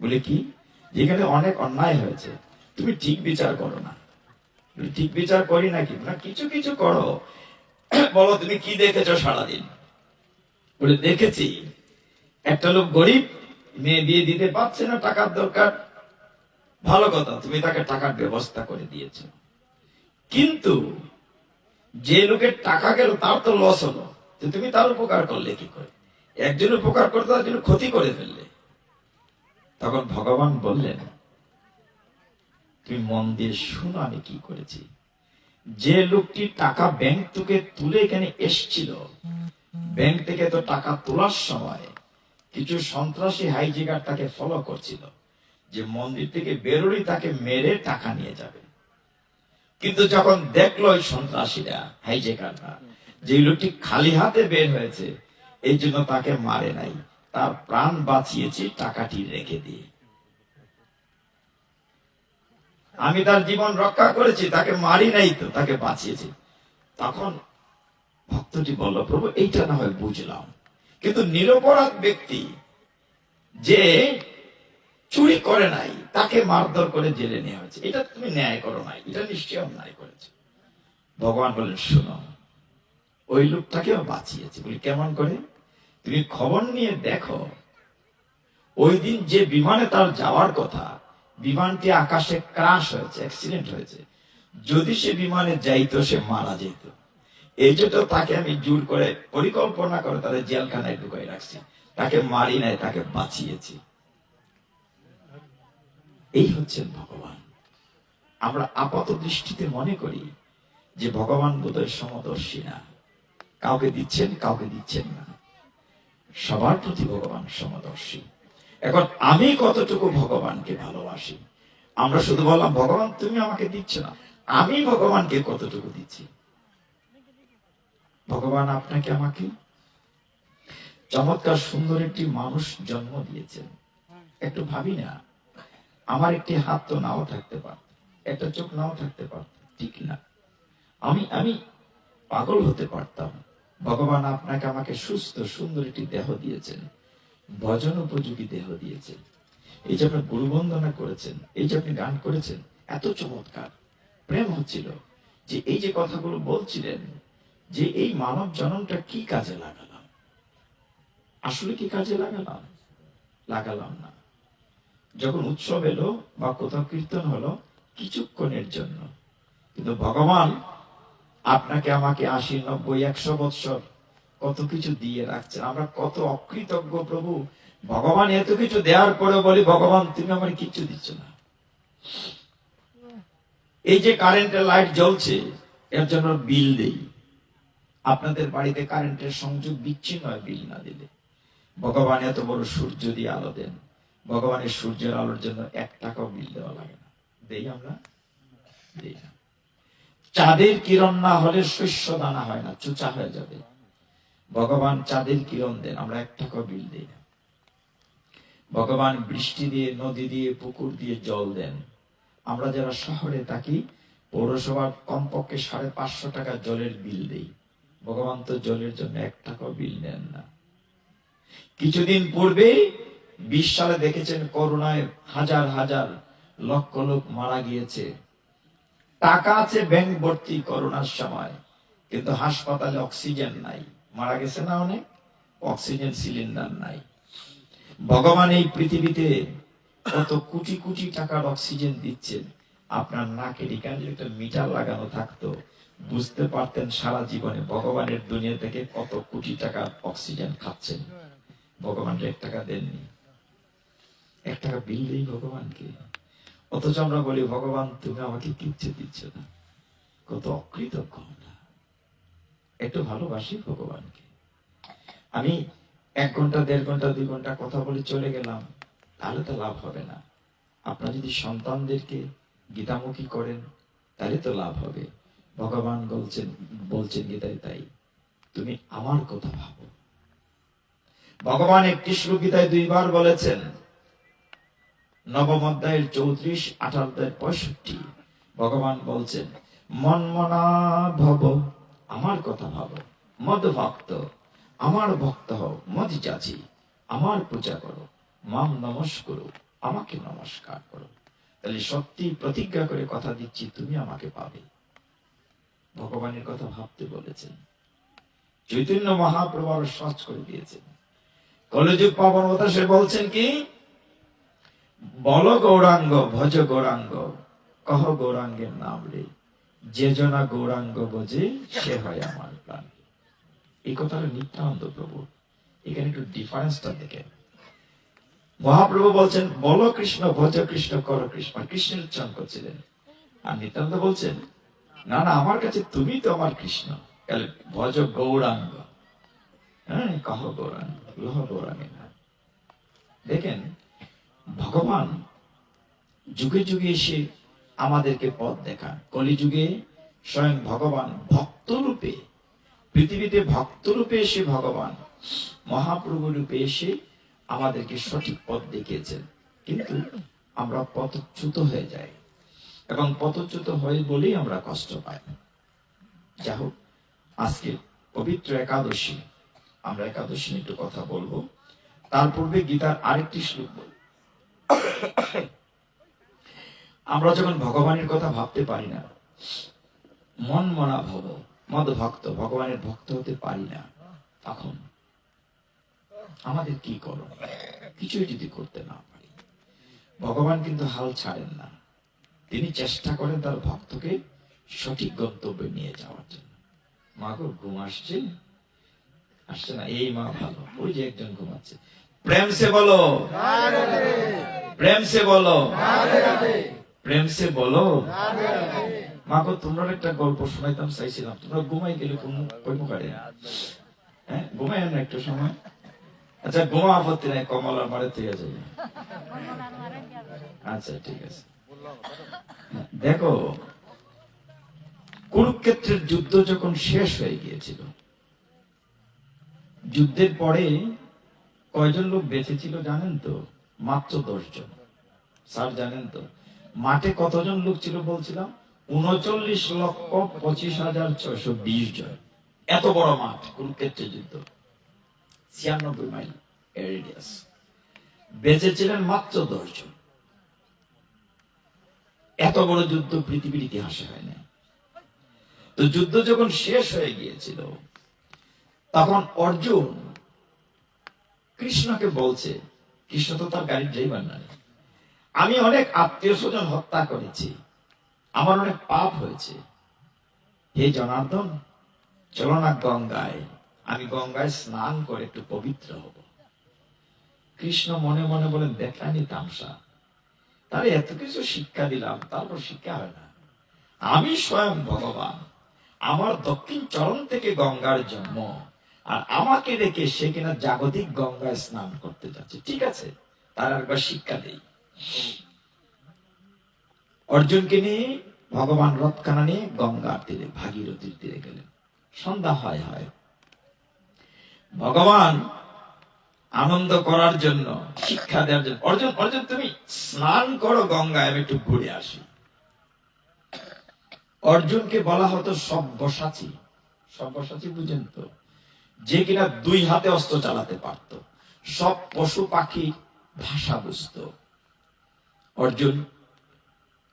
বলে, কি? যেখানে অনেক অন্যায় হয়েছে তুমি ঠিক বিচার করো না। ঠিক বিচার করি নাকি? না, কিছু কিছু করো। বলো তুমি কি দেখেছো সারাদিন? বলে, দেখেছি একটা লোক গরিব, মেয়ে বিয়ে দিতে পারছে না, টাকার দরকার। ভালো কথা, তুমি তাকে টাকার ব্যবস্থা করে দিয়েছ, কিন্তু যে লোকের টাকা গেল তার তো লস হলো, তুমি তার উপকার করলে কি করে? একজন উপকার করতে তার জন্য ক্ষতি করে ফেললে। তখন ভগবান বললেন, তুমি মন দিয়ে শুনো আমি কি করেছি। যে লোকটি টাকা ব্যাংক থেকে তুলে এখানে এসছিল, ব্যাংক থেকে তো টাকা তোলার সময় কিছু সন্ত্রাসী হাইজেকার তাকে ফলো করছিল, যে মন্দির থেকে বেরোলেই তাকে মেরে টাকা নিয়ে যাবে। কিন্তু যখন দেখলো ওই সন্ত্রাসীরা, হাইজেকাররা, যে লোকটি খালি হাতে বের হয়েছে, এই জন্য তাকে মারে নাই, তার প্রাণ বাঁচিয়েছি টাকাটি রেখে দিয়ে। আমি তার জীবন রক্ষা করেছি, তাকে মারি নাই তো, তাকে বাঁচিয়েছি। তখন ভক্তটি বলল, প্রভু এইটা না হয় বুঝলাম, কিন্তু নিরপরাধ ব্যক্তি যে চুরি করে নাই তাকে মারধর করে জেলে নেওয়া হয়েছে, এটা তুমি ন্যায় করো নাই, এটা নিশ্চয় অন্যায় করেছে। ভগবান বললেন, শোনো, ওই লোকটাকেও বাঁচিয়েছে। বলি, কেমন করে? তুমি খবর নিয়ে দেখো, ওই দিন যে বিমানে তার যাওয়ার কথা, বিমানটি আকাশে ক্রাশ হয়েছে, অ্যাক্সিডেন্ট হয়েছে। যদি সে বিমানে যাইতো সে মারা যেত। এই জন্য তাকে আমি জোর করে পরিকল্পনা করে তাদের জেলখানায় ঢুকাই রাখছি, তাকে মারি নাই, তাকে বাঁচিয়েছি। এই হচ্ছেন ভগবান। আমরা আপাত দৃষ্টিতে মনে করি যে ভগবান বোধহয় সমদর্শী না, কাউকে দিচ্ছেন কাউকে দিচ্ছেন না। সবার প্রতি ভগবান সমদর্শী। এখন আমি কতটুকু ভগবানকে ভালোবাসি, আমরা শুধু বললাম ভগবান তুমি আমাকে দিচ্ছ না, আমি ভগবানকে কতটুকু দিচ্ছি। ভগবান আপনাকে আমাকে চমৎকার সুন্দর একটি মানুষ জন্ম দিয়েছেন। একটু ভাবি না, আমার একটি হাত তো নাও থাকতে পারত, একটা চোখ নাও থাকতে পারত, ঠিক না? আমি আমি পাগল হতে পারতাম। ভগবান আপনাকে আমাকে সুস্থ সুন্দর একটি দেহ দিয়েছেন, ভজন উপযোগী দেহ দিয়েছেন। এই যে আপনি গুরু বন্দনা করেছেন, এই যে আপনি গান করেছেন, এত চমৎকার প্রেম হচ্ছিল যে এই যে কথাগুলো বলছিলেন যে এই মানব জন্মটা কি কাজে লাগালাম, আসলে কি কাজে লাগালাম? লাগালাম না। যখন উৎসব এলো বা কোথাও কীর্তন হলো কিছুক্ষণের জন্য, কিন্তু ভগবান আপনাকে আমাকে 80, 90, 100 বৎসর কত কিছু দিয়ে রাখছেন। আমরা কত অকৃতজ্ঞ প্রভু। ভগবান এত কিছু দেওয়ার পরে বলি, ভগবান তুমি আমার কিচ্ছু দিচ্ছ না। এই যে কারেন্টের লাইট জ্বলছে, এর জন্য বিল দেই। আপনাদের বাড়িতে কারেন্টের সংযোগ বিচ্ছিন্ন হয় বিল না দিলে। ভগবান এত বড় সূর্য দিয়ে আলো দেন, ভগবানের সূর্যের আলোর জন্য 1 টাকাও বিল দেওয়া লাগে না। দেই আমরা? দেই না। চাঁদের কিরণ না হলে শস্য দানা হয় না, চুচা হয়ে যাবে। ভগবান চাঁদের কিরণ দেন, আমরা 1 টাকাও বিল দেই না। ভগবান বৃষ্টি দিয়ে, নদী দিয়ে, পুকুর দিয়ে জল দেন। আমরা যারা শহরে থাকি, পৌরসভার কমপক্ষে 550 টাকা জলের বিল দেই। ভগবান তো জলের জন্য 1 টাকাও বিল নেন না। কিছুদিন পূর্বে 20 সালে দেখেছেন করোনায় হাজার হাজার লক্ষ লোক মারা গিয়েছে। টাকা আছে ব্যাংক ভর্তি করোনার সময়, কিন্তু হাসপাতালে অক্সিজেন নাই। মারা গেছে না অনেক, অক্সিজেন সিলিন্ডার নাই। ভগবান এই পৃথিবীতে কত কোটি কোটি টাকার অক্সিজেন দিচ্ছেন। আপনার নাকের এখানে একটা মিটার লাগানো থাকতো, বুঝতে পারতেন সারা জীবনে ভগবানের দুনিয়া থেকে কত কোটি টাকার অক্সিজেন খাচ্ছেন। ভগবান 1 টাকা দেননি, 1 টাকা বিল দেই ভগবানকে। অথচ আমরা বলি ভগবান তুমি আমাকে কিচ্ছু দিচ্ছ না। কত অকৃতজ্ঞ আমরা। একটু ভালোবাসি ভগবানকে। আমি 1 ঘন্টা, 1.5 ঘন্টা, 2 ঘন্টা কথা বলে চলে গেলাম, তাহলে তো লাভ হবে না। আপনারা যদি সন্তানদেরকে গীতামুখী করেন, তাহলে তো লাভ হবে। ভগবান বলছেন গীতায় তাই, তুমি আমার কথা ভাবো। ভগবান একটি শ্লোক গীতায় 2 বার বলেছেন, নবম অধ্যায়ের 34, 18 অধ্যায়ের 65। ভগবান বলছেন, মন মনা ভব, আমার কথা ভাবো। মদ ভক্ত, আমার ভক্ত হও। মদ যাচি, আমার পূজা করো। মাম নমস্কার, আমাকে নমস্কার করো। তাহলে সত্যি প্রতিজ্ঞা করে কথা দিচ্ছি, তুমি আমাকে পাবে। ভগবানের কথা ভাবতে বলেছেন। চৈতন্য মহাপ্রভু আরো সহজ করে দিয়েছেন। কলিযুগ পাবন সে বলছেন কি, বল গৌরাঙ্গ, ভজ গৌরাঙ্গ, কহ গৌরাঙ্গের নাম রে, যে জনা গৌরাঙ্গ বোঝে সে হয় আমার প্রাণ। এই কথাটা নিত্যানন্দ প্রভু। এখানে একটু ডিফারেন্সটা দেখেন। মহাপ্রভু বলছেন বল কৃষ্ণ, ভজ কৃষ্ণ, কর কৃষ্ণ, কৃষ্ণের উচ্চারণ করছিলেন। আর নিত্যানন্দ বলছেন না না, আমার কাছে তুমি তো আমার কৃষ্ণ। ভজ গৌরাঙ্গ, হ্যাঁ, কহ গৌরাঙ্গ, লহ গৌরাঙ্গের নাম। দেখেন ভগবান যুগে যুগে এসে আমাদেরকে পথ দেখান। কলিযুগে স্বয়ং ভগবান ভক্ত রূপে, পৃথিবীতে ভক্ত রূপে এসে ভগবান মহাপ্রভু রূপে এসে আমাদেরকে সঠিক পথ দেখিয়েছেন। কিন্তু আমরা পথচ্যুত হয়ে যাই, এবং পথচ্যুত হয়ে বলেই আমরা কষ্ট পাই। যাই হোক, আজকে পবিত্র একাদশী, আমরা একাদশী নিয়ে একটু কথা বলবো। তার পূর্বে গীতার আরেকটি শ্লোক বলব। আমরা যখন ভগবানের কথা ভাবতে পারি না, মন মনা ভব, মদ ভক্ত, ভগবানের ভক্ত হতে পারি না, তখন আমাদের কি করো? কিছুই যদি করতে না পারি, ভগবান কিন্তু হাল ছাড়েন না। তিনি চেষ্টা করেন তার ভক্তকে সঠিক গন্তব্যে নিয়ে যাওয়ার জন্য। মা গো, ঘুম আসছে? আসছে না? এই মা ভালো, ওই যে একজন ঘুমাচ্ছে। প্রেম সে বলো, প্রেম সে বলো, প্রেম সে বলো। মা গো, তোমরা একটা গল্প শোনাইতাম চাইছিলাম, তোমরা ঘুমাই গেলে কই মুখারে? হ্যাঁ, ঘুমাই না একটু সময়? আচ্ছা, ঘুমা আপত্তি নাই, কমলার মারে থেকে যাবে। আচ্ছা, ঠিক আছে। দেখো, কুরুক্ষেত্রের যুদ্ধ যখন শেষ হয়ে গিয়েছিল, যুদ্ধের পরে কয়জন লোক বেঁচে ছিল জানেন তো? মাত্র 10 জন। স্যার জানেন তো মাঠে কতজন লোক ছিল বলছিলাম? 39,25,620 জন। এত বড় মাঠ, কুরুক্ষেত্রের যুদ্ধ, 96 মাইল রেডিয়াস। বেঁচে ছিলেন মাত্র 10 জন। এত বড় যুদ্ধ পৃথিবীর ইতিহাসে হয় না। তো যুদ্ধ যখন শেষ হয়ে গিয়েছিল, তখন অর্জুন কৃষ্ণকে বলছে, কৃষ্ণ তো তার গাড়ির ড্রাইভার না, আমি অনেক আত্মীয় স্বজন হত্যা করেছি, আমার অনেক পাপ হয়েছে, হে জনার্দন চলো না গঙ্গায়, আমি গঙ্গায় স্নান করে একটু পবিত্র হব। কৃষ্ণ মনে মনে বলেন, দেখলানি তামসা, তাহলে এত কিছু শিক্ষা দিলাম, তারপর শিক্ষা হয় না। আমি স্বয়ং ভগবান, আমার দক্ষিণ চরণ থেকে গঙ্গার জন্ম, আর আমাকে রেখে সে কিনা জাগতিক গঙ্গায় স্নান করতে যাচ্ছে। ঠিক আছে, তার একবার শিক্ষা দেই। অর্জুনকে নিয়ে ভগবান রথখানা নিয়ে গঙ্গার তীরে, ভাগীরথীর তীরে গেলেন। সন্ধ্যা হয় হয়, ভগবান আনন্দ করার জন্য, শিক্ষা দেওয়ার জন্য, অর্জুন অর্জুন তুমি স্নান করো গঙ্গায়, আমি একটু ঘুরে আসি। অর্জুনকে বলা হতো সব্যসাচী। সব্যসাচী বুঝেন তো? যে কিনা 2 হাতে অস্ত্র চালাতে পারত, সব পশু পাখি ভাষা বুঝত। অর্জুন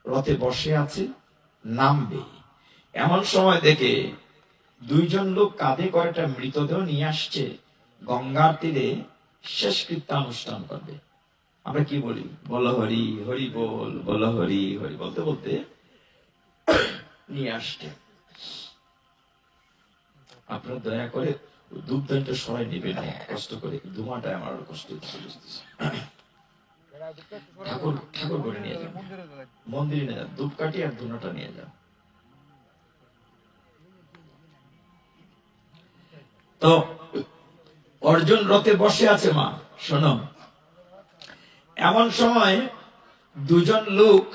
রথে বসে আছে, নামবে, এমন সময় দেখে 2 জন লোক কাঁধে করে একটা মৃতদেহ নিয়ে আসছে, গঙ্গার তীরে শেষ কৃত্যানুষ্ঠান করবে। আমরা কি বলি? বল হরি হরি বল, বল হরি হরি বলতে বলতে নিয়ে আসছে। আপনারা দয়া করে দুধটা সরাই নেবেন, কষ্ট করে, ধুমাটায় আমার কষ্ট হচ্ছে। ঠাকুর ঠাকুর করে নিয়ে যান, মন্দিরে নিয়ে যান, ধূপ কাটি আর ধুনাটা নিয়ে যান। তো অর্জুন রথে বসে আছে, মা শোনো, এমন সময় 2 জন লোক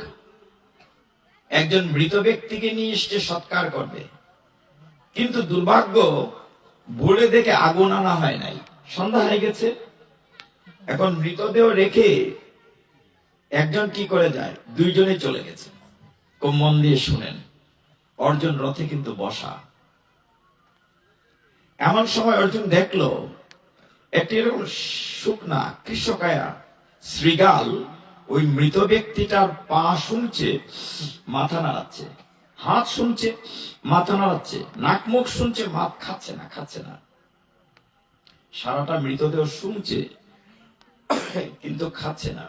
একজন মৃত ব্যক্তিকে নিয়ে এসে সৎকার করবে, কিন্তু দুর্ভাগ্য, ভুলে দেখে আগুন আনা হয় নাই, সন্ধ্যা হয়ে গেছে। এখন মৃতদেহ রেখে একজন কি করে যায়, 2 জনে চলে গেছে। খুব মন দিয়ে শুনেন, অর্জুন রথে কিন্তু বসা। এমন সময় অর্জুন দেখলো একটি এরকম শুকনা কৃষকায়া শৃগাল ওই মৃত ব্যক্তিটার পা শুনছে, মাথা নাড়াচ্ছে, হাত শুনছে, মাথা নাড়াচ্ছে, নাক মুখ শুনছে, মাথ খাচ্ছে না, খাচ্ছে না। সারাটা মৃতদেহ শুনছে কিন্তু খাচ্ছে না।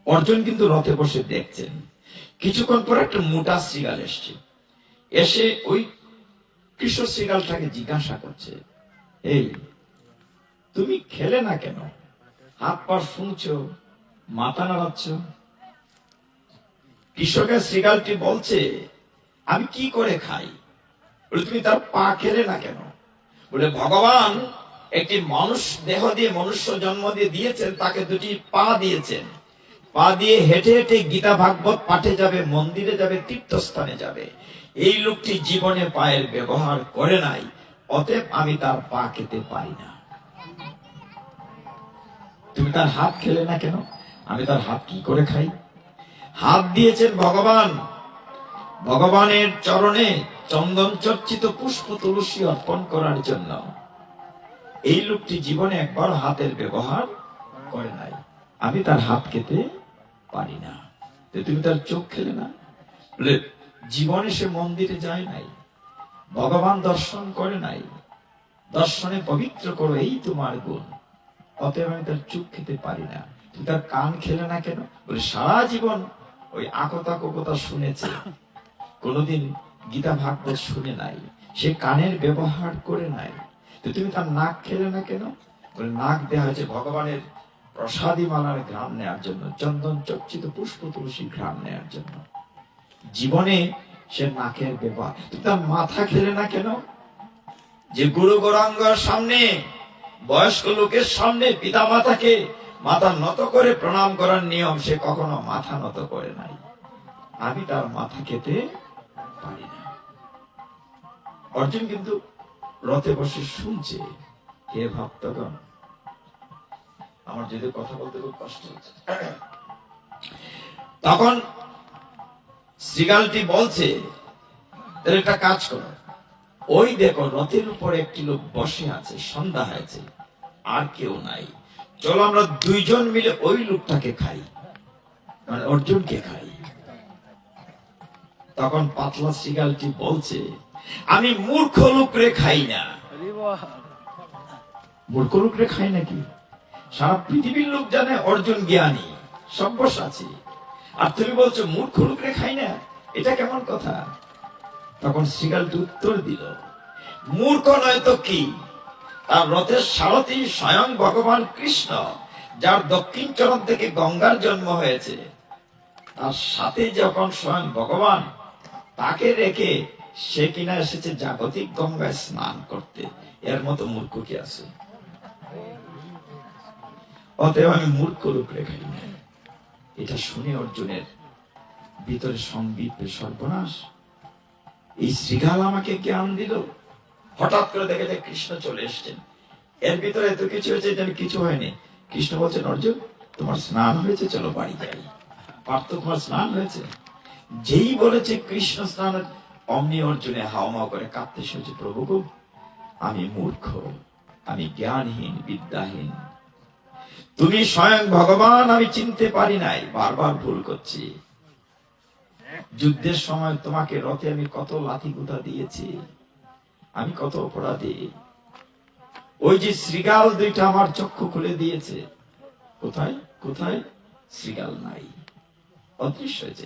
অর্জুন কিন্তু রথে বসে দেখছেন। কিছুক্ষণ পর একটা মোটা শৃগাল এসছে, এসে ওই কৃষ্ণ শৃগালটাকে জিজ্ঞাসা করছে, এই তুমি খেলে না কেন? হাত পা শুনছো, মাথা নাড়াচ্ছ। কৃষকের শৃগালটি বলছে, আমি কি করে খাই? বলে, তুমি তার পা খেলে না কেন? বলে, ভগবান একটি মানুষ দেহ দিয়ে, মনুষ্য জন্ম দিয়ে দিয়েছেন, তাকে 2টি পা দিয়েছেন। পা দিয়ে হেঁটে হেঁটে গীতা ভাগবত পাঠে যাবে, মন্দিরে যাবে, তীর্থস্থানে যাবে। এই লোকটি জীবনে পায়ের ব্যবহার করে নাই, অতএব আমি তার পা খেতে পারি না। তুমি তার হাত খেলে না কেন? আমি তার হাত কি করে খাই? হাত দিয়েছেন ভগবান, ভগবানের চরণে চন্দন চর্চিত পুষ্প তুলসী অর্পণ করার জন্য। এই লোকটি জীবনে একবার হাতের ব্যবহার করে নাই, আমি তার হাত খেতে পারি না। তুমি তার চোখ খেলে না? বলে, জীবনে সে মন্দিরে যায় নাই, ভগবান দর্শন করে নাই, দর্শনে পবিত্র করো, এই তোমার গুণ, অতএব আমি তার চোখ খেতে পারি না। তুমি তার কান খেলে না কেন? বলে, সারা জীবন ওই আকতা কোকতা শুনেছে, কোনোদিন গীতা ভাগবত শুনে নাই, সে কানের ব্যবহার করে নাই। তো তুমি তার নাক খেলে না কেন? বলে, নাক দেওয়া হয়েছে ভগবানের প্রসাদী মালার ঘ্রাণ নেওয়ার জন্য, চন্দন চর্চিত পুষ্প তুলসী ঘ্রাণ নেওয়ার জন্য। জীবনে সে নাকের ব্যবহার। তুমি তার মাথা খেলে না কেন? যে গুরু গৌরাঙ্গর সামনে, বয়স্ক লোকের সামনে পিতা মাতাকে মাথা নত করে প্রণাম করার নিয়ম, সে কখনো মাথা নত করে নাই, আমি তার মাথা খেতে পারি না। অর্জুন কিন্তু রথে বসে শুনছে। হে ভক্তগণ, আমার যদি কথা বলতে খুব কষ্ট হচ্ছে। তখন শ্রীগালটি বলছে, তাহলে একটা কাজ করো, ওই দেখো রথের উপরে একটি লোক বসে আছে, সন্ধ্যা হয়েছে, আর কেউ নাই, চলো আমরা দুইজন মিলে ওই লোকটাকে খাই, মানে অর্জুনকে খাই। তখন পাতলা শ্রীগালটি বলছে, আমি মূর্খ লোকরে খাই না। মূর্খ লোকরে খাই নাকি? সারা পৃথিবীর লোক জানে অর্জুন জ্ঞানী, সব্যসাচী, আর তুমি বলছো মূর্খ লোকরে খাই না, এটা কেমন কথা? তখন শ্রীগালটি উত্তর দিল, মূর্খ নয় তো কি, তার রথের সারথি স্বয়ং ভগবান কৃষ্ণ, যার দক্ষিণ চরণ থেকে গঙ্গার জন্ম হয়েছে, তার সাথে যখন স্বয়ং ভগবান, তাকে রেখে সে কিনা এসেছে জাগতিক গঙ্গায় স্নান করতে, এর মতো মূর্খ কি আছে? অতএব আমি মূর্খ লোক রেখাই না। এটা শুনে অর্জুনের ভিতরে সংবিত, সর্বনাশ, এই শ্রীগাল আমাকে জ্ঞান দিল। হঠাৎ করে দেখে যে কৃষ্ণ চলে এসছেন, এর ভিতরে এত কিছু হয়েছে, এটা কিছু হয়নি। কৃষ্ণ বলছেন, অর্জুন তোমার স্নান হয়েছে, চলো বাড়ি যাই। পার্থ, তোমার স্নান হয়েছে। যেই বলেছে কৃষ্ণ স্নান, অমনি অর্জুনে হাওমাও করে কাঁদতে শুনেছে, প্রভু গো, আমি মূর্খ, আমি জ্ঞানহীন, বিদ্যাহীন, তুমি স্বয়ং ভগবান, আমি চিনতে পারি নাই, বারবার ভুল করছি। যুদ্ধের সময় তোমাকে রথে আমি কত লাথি গুঁতা দিয়েছি, আমি কত অপরাধী। ওই যে শ্রীগাল দুইটা আমার চক্ষু খুলে দিয়েছে, কোথায় কোথায়? শ্রীগাল নাই, অদৃশ্য হয়েছে।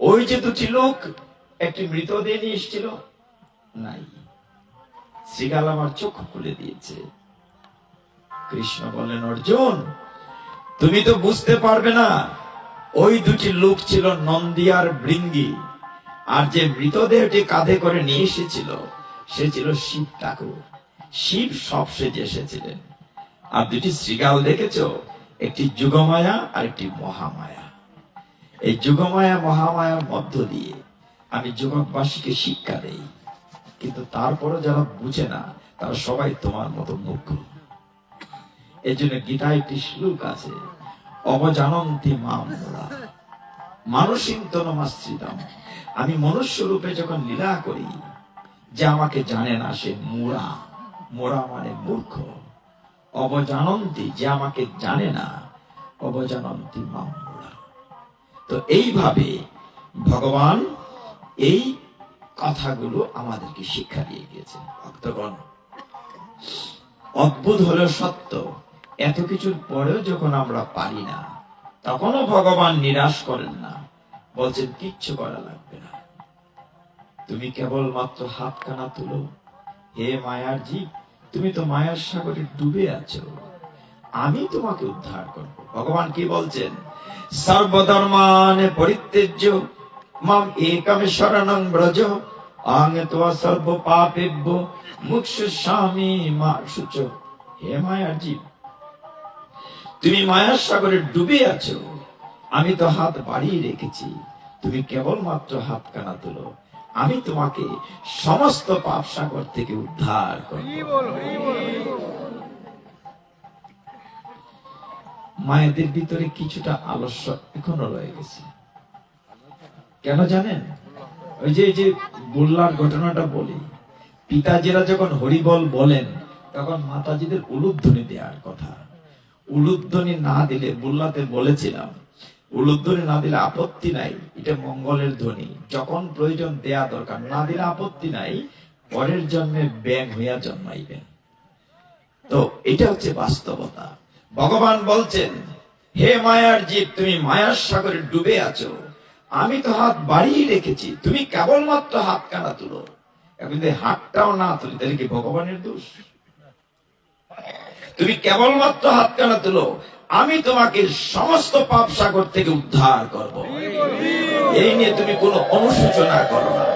ওই যে দুটি লোক একটি মৃতদেহ নিয়ে এসেছিল, নাই, শ্রীগাল আমার চক্ষু খুলে দিয়েছে। কৃষ্ণ বললেন, অর্জুন তুমি তো বুঝতে পারবে না, ওই দুটি লোক ছিল নন্দী আর বৃঙ্গি, আর যে মৃতদেহটি কাঁধে করে নিয়ে এসেছিল সে ছিল শিব ঠাকুর। শিব সব সেজে এসেছিলেন। আর দুটি শ্রীগাল দেখেছ, একটি যুগমায়া আর একটি মহামায়া। এই যুগমায়া মহামায়ার মধ্য দিয়ে আমি জগৎবাসীকে শিক্ষা দেই, কিন্তু তারপরে যারা বুঝে না তারা সবাই তোমার মতো মূর্খ। এই জন্য গীতায় একটি শ্লোক আছে, অবজানন্তি মাম মুরা মানুষিন্তনমাশ্রিতম। আমি মনুষ্য রূপে যখন লীলা করি, যে আমাকে জানে না সে মুরা, মোরা মানে মূর্খ। অবজানন্তি, যে আমাকে জানে না, অবজানন্তি মাম মুরা। তো এইভাবে ভগবান এই কথাগুলো আমাদেরকে শিক্ষা দিয়ে গিয়েছেন। ভক্তগণ, অদ্ভুত হলেও সত্য, এত কিছুর পরেও যখন আমরা পারি না, তখনও ভগবান নিরাশ করেন না, বলছেন কিচ্ছু করা লাগবে না, তুমি কেবলমাত্র হাত কানা তুলো। হে মায়ার জীব, তুমি তো মায়ার সাগরে ডুবে আছো, আমি তোমাকে উদ্ধার করব। ভগবান কি বলছেন? সর্বধর্মানে পরিত্যজ্য মাম একম শরণং ব্রজ, আং ত্বা সর্ব পাপেভ্য মুক্ষিষ্যামি মা শুচো। হে মায়ার জীব, তুমি মায়ার সাগরে ডুবে আছো, আমি তো হাত বাড়িয়ে রেখেছি, তুমি কেবলমাত্র হাত কানা তুলো, আমি তোমাকে সমস্ত পাপ সাগর থেকে উদ্ধার করব। মায়েদের ভিতরে কিছুটা আলস্য এখনো রয়ে গেছে। কেন জানেন? ওই যে বুল্লার ঘটনাটা বলি, পিতাজিরা যখন হরিবল বলেন, তখন মাতাজিদের উলুধ্বনি দেওয়ার কথা। উলুধ্বনি না দিলে, বুল্লাতে বলেছিলাম, উলুধ্বনি না দিলে আপত্তি নাই, এটা মঙ্গলের ধ্বনি, যখন প্রয়োজন দেয়া দরকার, না দিলে আপত্তি নাই, পরের জন্মে ব্যাং হইয়া জন্মাইবেন। তো এটা হচ্ছে বাস্তবতা। ভগবান বলছেন, হে মায়ার জীব, তুমি মায়ার সাগরে ডুবে আছো, আমি তো হাত বাড়িয়ে রেখেছি, তুমি কেবলমাত্র হাত কানা তুলো। এখন যদি হাতটাও না তুলি, তাহলে কি ভগবানের দোষ? তুমি কেবলমাত্র হাত কানা তুলো, আমি তোমাকে সমস্ত পাপ সাগর থেকে উদ্ধার করব। এই নিয়ে তুমি কোনো অনুশোচনা করো না।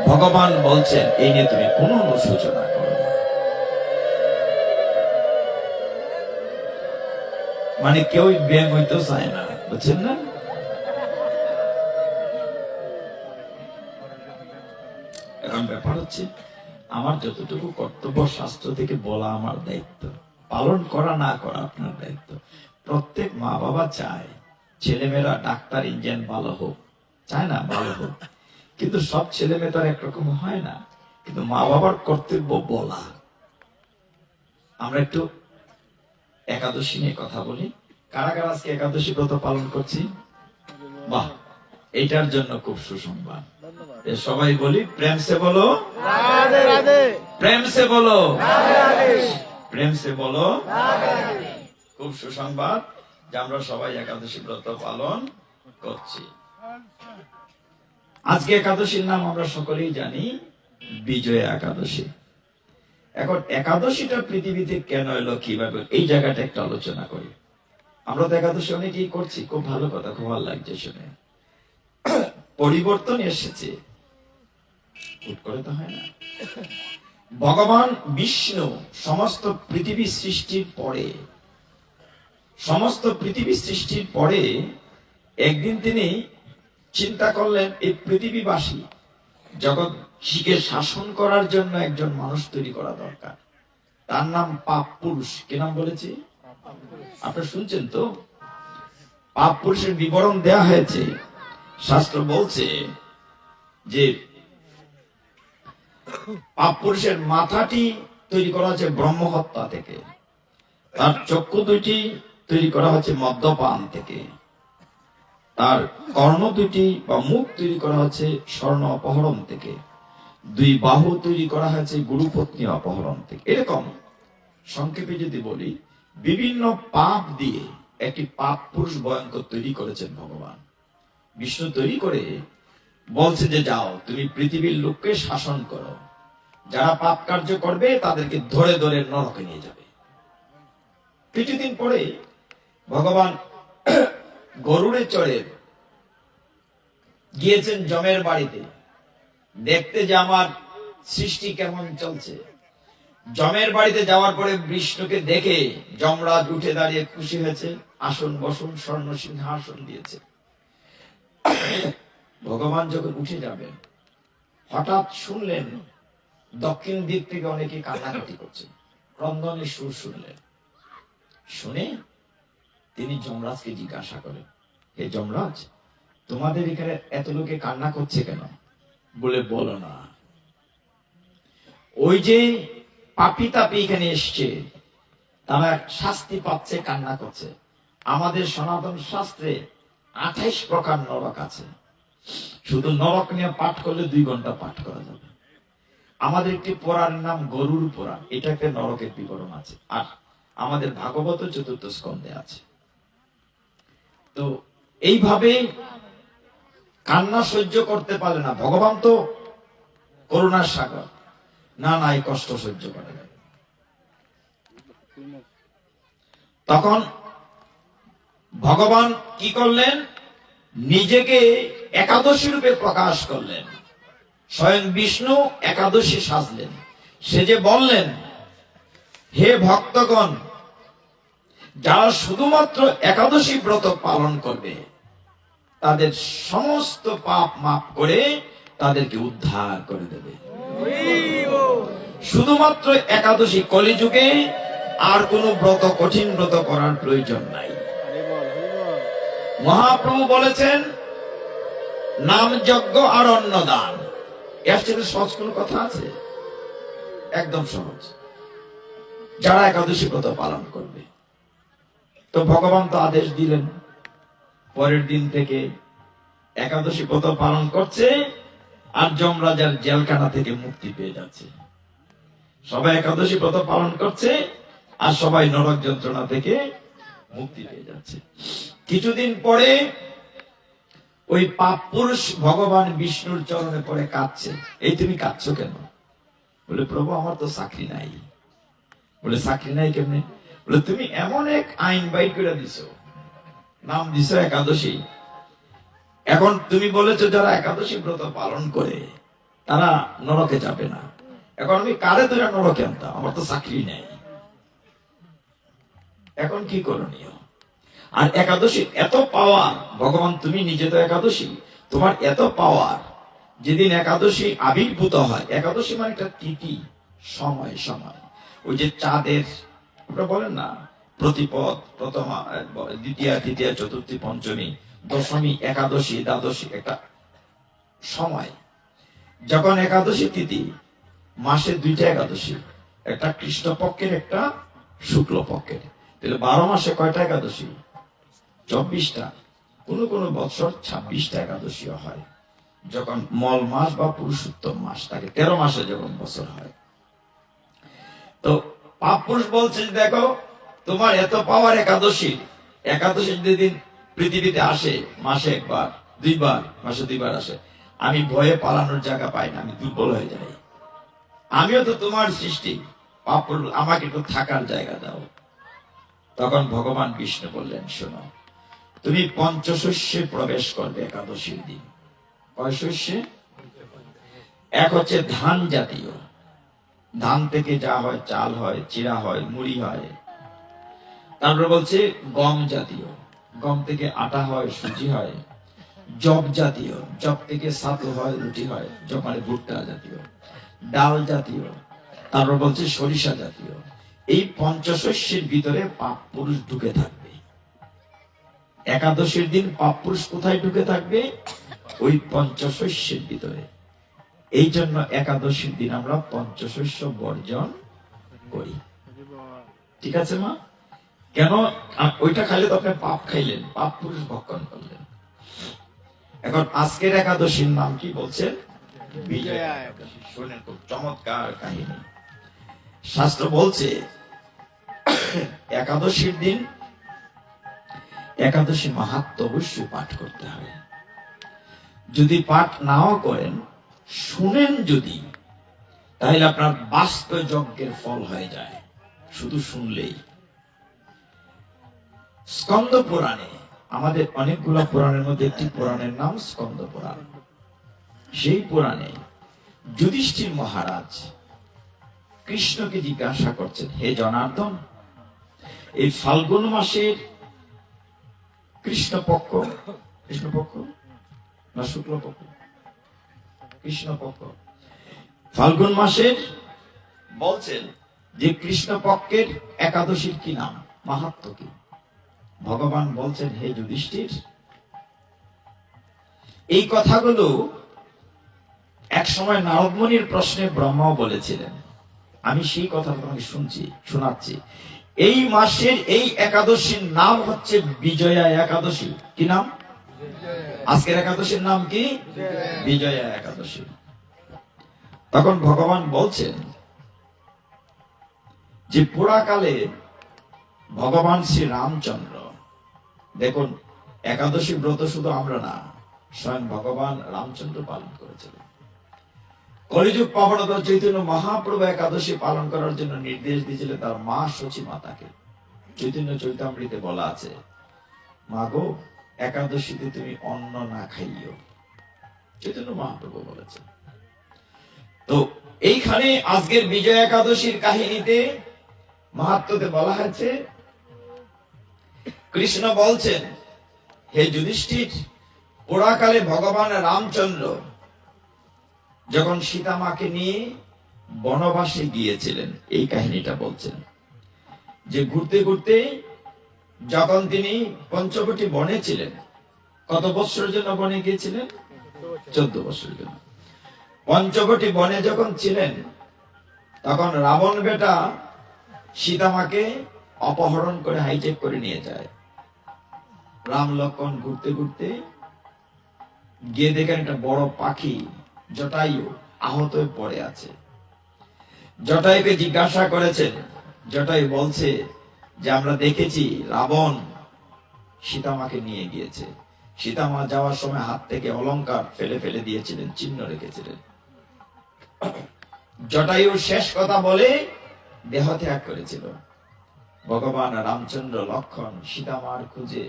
ভগবান বলছেন, এই নিয়ে তুমি কোনো অনুশোচনা করো না। মানে কেউ ব্যায়াম হইতে চায় না, বুঝছেন না? এখন ব্যাপার হচ্ছে, আমার যতটুকু কর্তব্য শাস্ত্র থেকে বলা আমার দায়িত্ব, পালন করা না করা আপনার দায়িত্ব। প্রত্যেক মা বাবা চায় ছেলেমেয়েরা ডাক্তার ইঞ্জিনিয়ার ভালো হোক, চায় না ভালো হোক, কিন্তু সব ছেলে মেয়ে তো আর একরকম হয় না। কিন্তু মা বাবার কর্তব্য বলা। আমরা একটু একাদশী নিয়ে কথা বলি। কারা কারা আজকে একাদশী ব্রত পালন করছি? বাহ, এটার জন্য খুব সুসংবাদ। সবাই বলি প্রেম সে বলো রাধে রাধে, প্রেম সে বলো রাধে রাধে, প্রেম সে বলো। রাধে রাধে। খুব সুসংবাদ যে আমরা সবাই একাদশী ব্রত পালন করছি। আজকে একাদশীর নাম আমরা সকলেই জানি বিজয়া একাদশী। এখন একাদশীটা পৃথিবীতে কেন এলো, কিভাবে, এই জায়গাটা একটু আলোচনা করি। আমরা তো একাদশী অনেকেই করছি, খুব ভালো কথা, খুব ভালো লাগছে শুনে। পরিবর্তন এসেছে, হুট করে তো হয় না। ভগবান বিষ্ণু সমস্ত পৃথিবী সৃষ্টির পরে একদিন তিনি চিন্তা করলেন এই পৃথিবীবাসী জগৎকে শাসন করার জন্য একজন মানুষ তৈরি করা দরকার। তার নাম পাপ পুরুষ। কি নাম বলেছি? আপনারা শুনছেন তো? পাপ পুরুষের বিবরণ দেয়া হয়েছে। শাস্ত্র বলছে যে পাপ পুরুষের মাথাটি তৈরি করা হচ্ছে ব্রহ্মহত্যা থেকে, তার চক্ষু দুইটি তৈরি করা হচ্ছে মদ্যপান থেকে, তার কর্ণ দুইটি বা মুখ তৈরি করা হচ্ছে স্বর্ণ অপহরণ থেকে, দুই বাহু তৈরি করা হয়েছে গুরুপত্নী অপহরণ থেকে। এরকম সংক্ষেপে যদি বলি, বিভিন্ন পাপ দিয়ে একটি পাপ পুরুষ ভয়ঙ্কর তৈরি করেছেন ভগবান বিষ্ণু। তৈরি করে বলছে যে যাও তুমি পৃথিবীর লোককে শাসন করো, যারা পাপ কার্য করবে তাদেরকে ধরে ধরে নরকে নিয়ে যাবে। কিছুদিন পরে ভগবান গরুড়ে চড়ে গিয়েছেন যমের বাড়িতে দেখতে যে আমার সৃষ্টি কেমন চলছে। যমের বাড়িতে যাওয়ার পরে বিষ্ণুকে দেখে যমরাজ উঠে দাঁড়িয়ে খুশি হয়েছে, আসন বসন স্বর্ণ সিংহাসন দিয়েছে। ভগবান যখন উঠে যাবেন, হঠাৎ শুনলেন দক্ষিণ দিক থেকে অনেকে কান্নাকাটি করছে, ক্রন্দনের সুর শুনলেন। শুনে তিনি যমরাজকে জিজ্ঞাসা করেন, হে যমরাজ, তোমাদের এখানে এত লোকে কান্না করছে কেন? বলে বলো না, ওই যে পাপী তাপী এখানে এসছে, তারা শাস্তি পাচ্ছে, কান্না করছে। আমাদের সনাতন শাস্ত্রে 28 প্রকার নরক আছে। শুধু নরক নিয়ে পাঠ করলে 2 ঘন্টা পাঠ করা যাবে। আমাদের একটি পুরাণের নাম গরুর পুরাণ, এটাকে নরকের বিবরণ আছে। আর আমাদের ভাগবত 4th স্কন্ধে আছে। তো এইভাবে কান্না সহ্য করতে পারে না ভগবান, তো করুণার সাগর, না না এই কষ্ট সহ্য করে না। তখন ভগবান কি করলেন? নিজেকে একাদশী রূপে প্রকাশ করলেন। স্বয়ং বিষ্ণু একাদশী সাজলেন। সে যে বললেন, হে ভক্তগণ, যারা শুধুমাত্র একাদশী ব্রত পালন করবে তাদের সমস্ত পাপ মাফ করে তাদেরকে উদ্ধার করে দেবে। শুধুমাত্র একাদশী, কলিযুগে আর কোন ব্রত, কঠিন ব্রত করার প্রয়োজন নাই। মহাপ্রভু বলেছেন নাম যজ্ঞ আর অন্নদান, এর সাথে সহজ কোন কথা আছে? একদম সহজ। যারা একাদশী ব্রত পালন করবে, তো ভগবান তো আদেশ দিলেন, পরের দিন থেকে একাদশী ব্রত পালন করছে আর যমরাজার জেলখানা থেকে মুক্তি পেয়ে যাচ্ছে। সবাই একাদশী ব্রত পালন করছে আর সবাই নরক যন্ত্রণা থেকে মুক্তি পেয়ে যাচ্ছে। কিছুদিন পরে ওই পাপ পুরুষ ভগবান বিষ্ণুর চরণে পড়ে কাঁদছে। এই তুমি কাঁদছো কেন? বলে প্রভু আমার তো চাকরি নাই। বলে চাকরি নাই কেমনে? বলে তুমি এমন এক আইন বাইর করে দিছো, নাম দিছো একাদশী। এখন তুমি বলেছো যারা একাদশী ব্রত পালন করে তারা নরকে যাবে না। এখন আমি কারে ধরে নরকে আনতাম? আমার তো চাকরি নেই। এখন কি করণীয়? আর একাদশী এত পাওয়ার, ভগবান তুমি নিজে তো একাদশী, তোমার এত পাওয়ার, যেদিন একাদশী আবির্ভূত হয়, একাদশী মানে একটা তিথি, সময় সময়, ওই যে চাঁদের, ওটা বলেন না প্রতিপদ, প্রথমা, দ্বিতীয়া, তৃতীয়া, চতুর্থী, পঞ্চমী, দশমী, একাদশী, দ্বাদশী, একটা সময়। যখন একাদশী তিথি, মাসে দুইটা একাদশী, একটা কৃষ্ণপক্ষের, একটা শুক্লপক্ষের, তাহলে 12 মাসে কয়টা একাদশী? 24টা। কোন কোন বছর 26টা একাদশীও হয়। যখন মল মাস বা পুরুষোত্তম মাস থাকে, 13 মাসে যখন বছর হয়। তো পাপ পুরুষ বলছে যে, দেখো তোমার এত পাওয়ার একাদশী, একাদশী যেদিন পৃথিবীতে আসে, মাসে একবার, দুইবার, মাসে দুইবার আসে, আমি ভয়ে পালানোর জায়গা পাই না, আমি দুর্বল হয়ে যাই। আমিও তো তোমার সৃষ্টি, পাপ পুরুষ, আমাকে একটু থাকার জায়গা দাও। তখন ভগবান বিষ্ণু বললেন, শোনো, তুমি পঞ্চশস্যে প্রবেশ করবে একাদশীর দিন। কয় শস্যে? এক হচ্ছে ধান জাতীয়, ধান থেকে যা হয়, চাল হয়, চিরা হয়, মুড়ি হয়। তারপরে বলছে গম জাতীয়, গম থেকে আটা হয়, সুজি হয়। জব জাতীয়, জব থেকে ছাতু হয়, রুটি হয়, জব মানে ভুট্টা জাতীয়। ডাল জাতীয়, তারপর বলছে সরিষা জাতীয়। এই পঞ্চশস্যের ভিতরে পাপ পুরুষ ঢুকে থাকবে। একাদশীর দিন পাপ পুরুষ কোথায় ঢুকে থাকবে? ওই পঞ্চশস্যের ভিতরে। এই জন্য একাদশীর দিন আমরা পঞ্চশস্য বর্জন করি। ঠিক আছে মা? কেন? ওইটা খাইলে তো আপনি পাপ খাইলেন, পাপ পুরুষ ভক্ষণ করলেন। এখন আজকের একাদশীর নাম কি বলছেন? বিজয়া একাদশী। শুনেন, খুব চমৎকার কাহিনী। শাস্ত্র বলছে একাদশীর দিন একাদশী মাহাত্ম্য অবশ্যই পাঠ করতে হবে। যদি পাঠ নাও করেন, শুনেন যদি, তাহলে আপনার বাস্তব যজ্ঞের ফল হয়ে যায় শুধু শুনলেই। স্কন্দ পুরাণে, আমাদের অনেকগুলো পুরাণের মধ্যে একটি পুরাণের নাম স্কন্দ পুরাণ। সেই পুরাণে যুধিষ্ঠির মহারাজ কৃষ্ণকে জিজ্ঞাসা করছেন, হে জনার্দন, এই ফাল্গুন মাসের কৃষ্ণপক্ষ, কৃষ্ণপক্ষ না শুক্লপক্ষ? কৃষ্ণপক্ষ। ফাল্গুন মাসের বলছেন যে কৃষ্ণপক্ষের একাদশীর কি নাম, মাহাত্ম্য কি? ভগবান বলছেন, হে যুধিষ্ঠির, এই কথাগুলো এক সময় নারদ মুনির প্রশ্নে ব্রহ্মাও বলেছিলেন। আমি সেই কথা তোমাকে শোনাচ্ছি। এই মাসের এই একাদশীর নাম হচ্ছে বিজয়া একাদশী। কি নাম? আজকের একাদশীর নাম কি? বিজয়া একাদশী। তখন ভগবান বলছেন যে পুরাকালে ভগবান শ্রী রামচন্দ্র, দেখুন একাদশী ব্রত শুধু আমরা না, স্বয়ং ভগবান রামচন্দ্র পালন করেছিলেন। কলিযুগ পাবনতর চৈতন্য মহাপ্রভু একাদশী পালন করার জন্য নির্দেশ দিয়েছিলেন তার মা সচী মাতাকে। চৈতন্য চৈতামৃতে বলা আছে, মা গো, একাদশীতে তুমি অন্ন না খাইও। চৈতন্য মহাপ্রভু বলেছেন। তো এইখানে আজকের বিজয় একাদশীর কাহিনীতে মাহাত্ম্যতে বলা হয়েছে, কৃষ্ণ বলছেন, হে যুধিষ্ঠির, পুরাকালে ভগবান রামচন্দ্র যখন সীতা মাকে নিয়ে বনবাসে গিয়েছিলেন, এই কাহিনীটা বলছেন যে ঘুরতে ঘুরতে যখন তিনি পঞ্চবটি বনে ছিলেন, কত বৎসরের জন্য বনে গিয়েছিলেন? 14 বছরের জন্য। পঞ্চবটি বনে যখন ছিলেন, তখন রাবণ বেটা সীতা মাকে অপহরণ করে হাইজ্যাক করে নিয়ে যায়। রাম লক্ষ্মণ ঘুরতে ঘুরতে গিয়ে দেখেন একটা বড় পাখি জটায়ু আহত হয়ে পড়ে আছে। জটায়ুকে জিজ্ঞাসা করেছেন, জটায়ু বলছে যে আমরা দেখেছি রাবণ সীতামাকে নিয়ে গিয়েছে। সীতামা যাওয়ার সময় হাত থেকে অলংকার ফেলে ফেলে দিয়েছিলেন, চিহ্ন রেখেছিলেন। জটায়ু শেষ কথা বলে দেহ ত্যাগ করেছিল। ভগবান রামচন্দ্র লক্ষ্মণ সীতামার খুঁজে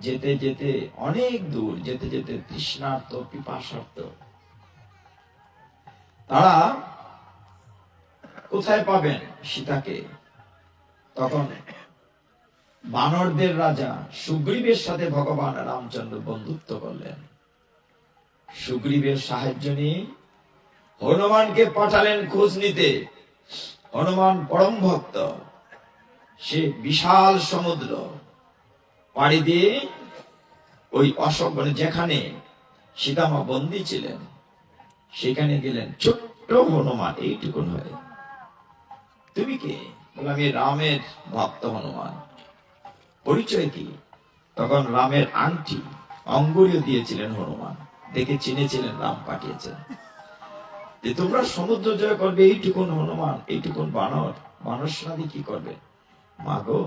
যেতে যেতে অনেক দূর যেতে যেতে তৃষ্ণার্ত পিপাসার্ত তারা কোথায় পাবেন সীতাকে? তখন বানরদের রাজা সুগ্রীবের সাথে ভগবান রামচন্দ্র বন্ধুত্ব করলেন। সুগ্রীবের সাহায্য নিয়ে হনুমানকে পাঠালেন খোঁজ নিতে। হনুমান পরম ভক্ত, সে বিশাল সমুদ্র পাড়ি দিয়ে ওই অশোক বনে, যেখানে সীতামা বন্দী ছিলেন, সেখানে গেলেন। ছোট্ট হনুমান এইটুকুন হয়ে, তুমি কে? বলে, আমি রামের ভক্ত হনুমান। পরিচয় কি? তখন রামের আংটি অঙ্গুরীয় দিয়েছিলেন হনুমান, দেখে চিনেছিলেন রাম পাঠিয়েছেন। যে তোমরা সমুদ্র জয় করবে, এইটুকুন হনুমান, এইটুকুন বানর, বানর সেনাদি কি করবে? মা গো,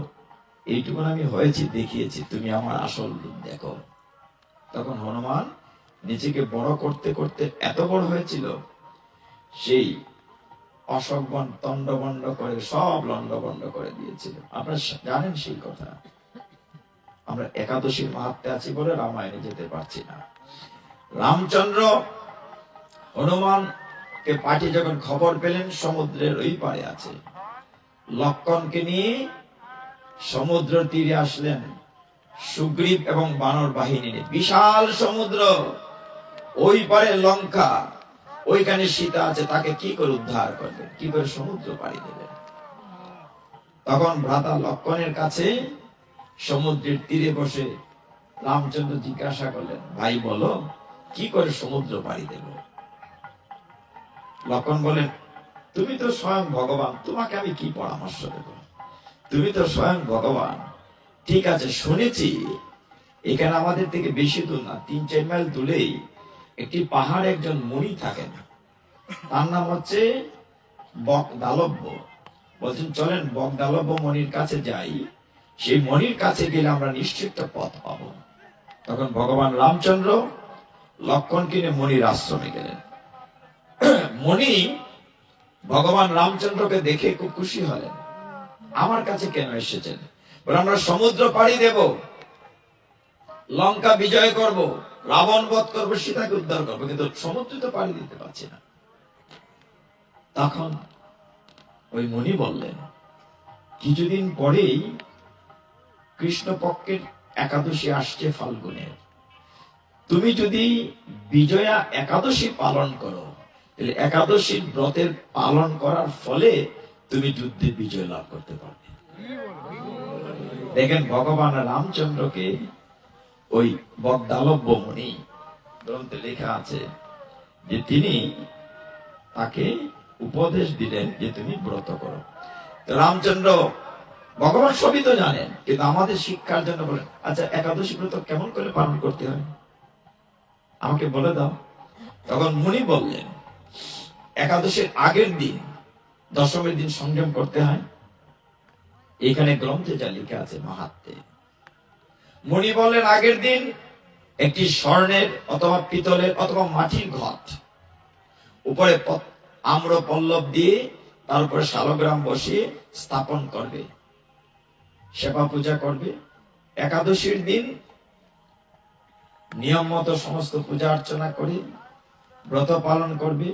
এইটুকুন আমি হয়েছি, দেখিয়েছি, তুমি আমার আসল রূপ দেখো। তখন হনুমান নিজেকে বড় করতে করতে এত বড় হয়েছিল, সেই অশোক বন তন্ডবন্ড করে সব লন্ডভন্ড করে দিয়েছিল। আপনারা জানেন সেই কথা। আমরা একাদশীর মাহাত্মে আছি বলে রামায়ণে যেতে পারছি না। রামচন্দ্র হনুমানকে পাঠিয়ে যখন খবর পেলেন সমুদ্রের ওই পারে আছে, লক্ষ্মণকে নিয়ে সমুদ্র তীরে আসলেন। সুগ্রীব এবং বানর বাহিনী নিয়ে বিশাল সমুদ্র, ওই পারে লঙ্কা, ওইখানে সীতা আছে, তাকে কি করে উদ্ধার করবে, কি করে সমুদ্র পাড়ি দেবে? তখন ভ্রাতা লক্ষ্মণের কাছে সমুদ্রের তীরে বসে রামচন্দ্র জিজ্ঞাসা করলেন, ভাই বলো, কি করে সমুদ্র পাড়ি দেব? লক্ষ্মণ বলেন, তুমি তো স্বয়ং ভগবান, তোমাকে আমি কি পরামর্শ দেব? তুমি তো স্বয়ং ভগবান। ঠিক আছে, শুনেছি এখানে আমাদের থেকে বেশি দূর না, 3-4 মাইল দূরেই একটি পাহাড়ে একজন মুনি থাকেন, তার নাম হচ্ছে বকদালব্য। বলছেন চলেন বকদালব্য মনির কাছে যাই, সেই মনির কাছে গেলে আমরা নিশ্চিত একটা পথ পাবো। তখন ভগবান রামচন্দ্র লক্ষ্মণকে নিয়ে মনির আশ্রমে গেলেন। মনি ভগবান রামচন্দ্রকে দেখে খুব খুশি হলেন। আমার কাছে কেন এসেছেন? বলে, আমরা সমুদ্র পাড়ি দেব, লঙ্কা বিজয় করব, রাবণ বধ করবো, সীতাকে উদ্ধার করবো, কিন্তু সমুদ্র তো পাড়ি দিতে পারছি না। তখন ওই মুনি বললেন, কিছুদিন পরেই কৃষ্ণপক্ষের একাদশী আসছে ফাল্গুনের, তুমি যদি বিজয়া একাদশী পালন করো, তাহলে একাদশীর ব্রতের পালন করার ফলে তুমি যুদ্ধে বিজয় লাভ করতে পারবে। দেখেন ভগবান রামচন্দ্রকে ওই বকদালব্য মুনি, গ্রন্থে লেখা আছে যে তিনি তাকে উপদেশ দিলেন যে তুমি ব্রত করো। তো রামচন্দ্র, ভগবান সবই তো জানেন, কিন্তু আমাদের শিক্ষার জন্য বলেন, আচ্ছা একাদশী ব্রত কেমন করে পালন করতে হয় আমাকে বলে দাও। তখন মুনি বললেন, একাদশীর আগের দিন, দশমীর দিন সংযম করতে হয়। এখানে গ্রন্থে যা লেখা আছে মাহাত্মে, মুনি বললেন আগের দিন একটি স্বর্ণের অথবা পিতলের অথবা মাটির ঘট, উপরে আম্র পল্লব দিয়ে তার উপরে শালগ্রাম বসিয়ে স্থাপন করবে, সেবা পূজা করবে। একাদশীর দিন নিয়ম মতো সমস্ত পূজা অর্চনা করে ব্রত পালন করবে,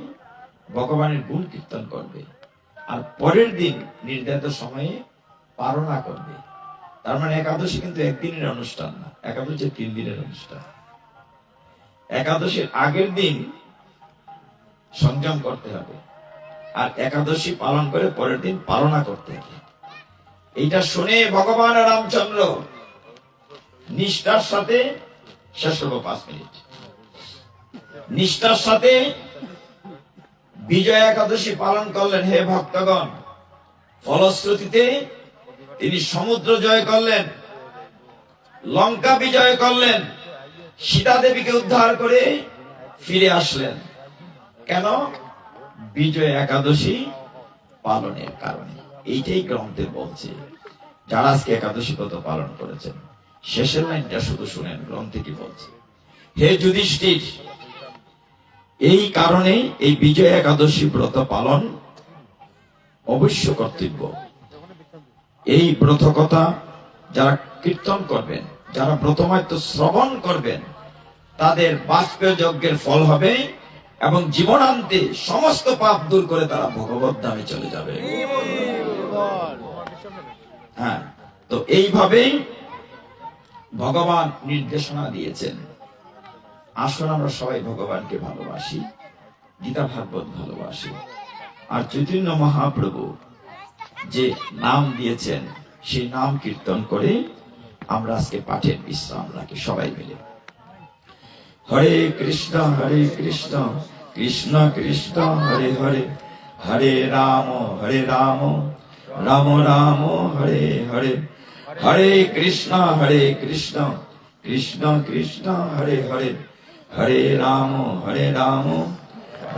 ভগবানের গুণ কীর্তন করবে, আর পরের দিন নির্ধারিত সময়ে পারণা করবে। তার মানে একাদশী কিন্তু একদিনের অনুষ্ঠান না, একাদশী 3 দিনের অনুষ্ঠান। একাদশীর আগের দিন সংযম করতে হবে, আর একাদশী পালন করে পরের দিন পালনা করতে হবে। এইটা শুনে ভগবান রামচন্দ্র নিষ্ঠার সাথে, শেষ করবো 5 মিনিট, নিষ্ঠার সাথে বিজয় একাদশী পালন করলেন। হে ভক্তগণ, ফলশ্রুতিতে তিনি সমুদ্র জয় করলেন, লঙ্কা বিজয় করলেন, সীতা দেবীকে উদ্ধার করে ফিরে আসলেন। কেন? বিজয় একাদশী পালনের কারণে। এইটাই গ্রন্থে বলছে। যারা আজকে একাদশী ব্রত পালন করেছেন, শেষের লাইনটা শুধু শুনেন, গ্রন্থে কি বলছে। হে যুধিষ্ঠির, এই কারণে এই বিজয় একাদশী ব্রত পালন অবশ্য কর্তব্য। এই ব্রত কথা যারা কীর্তন করবেন, যারা ব্রতমাত্র শ্রবণ করবেন, তাদের বাষ্পীয় যজ্ঞের ফল হবে এবং জীবনান্তে সমস্ত পাপ দূর করে তারা ভগবত ধামে চলে যাবে। হ্যাঁ, তো এইভাবেই ভগবান নির্দেশনা দিয়েছেন। আসলে আমরা সবাই ভগবানকে ভালোবাসি, গীতা ভাগবত ভালোবাসি, আর চৈতন্য মহাপ্রভু যে নাম দিয়েছেন সেই নাম কীর্তন করে আমরা আজকে পাঠের বিশ্রাম রাখি সবাই মিলে। হরে কৃষ্ণ কৃষ্ণ কৃষ্ণ হরে হরে, হরে রাম রাম রাম হরে হরে, হরে কৃষ্ণ কৃষ্ণ কৃষ্ণ হরে হরে, হরে রাম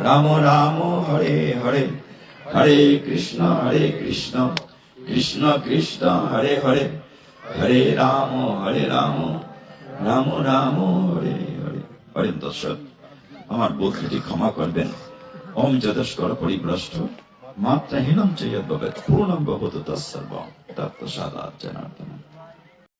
রাম রাম হরে হরে, হরে কৃষ্ণ কৃষ্ণ কৃষ্ণ হরে হরে, হরে রাম রাম রাম হরে হরে। হরে দর্শক, আমার ভুল ত্রুটি ক্ষমা করবেন। ওম যদস্কর পরিভ্রষ্ট মাত্রাহীনম চ যদ্ভবেৎ পূর্ণম ভবতু তৎসর্বং তৎপ্রসাদাৎ জনার্দন।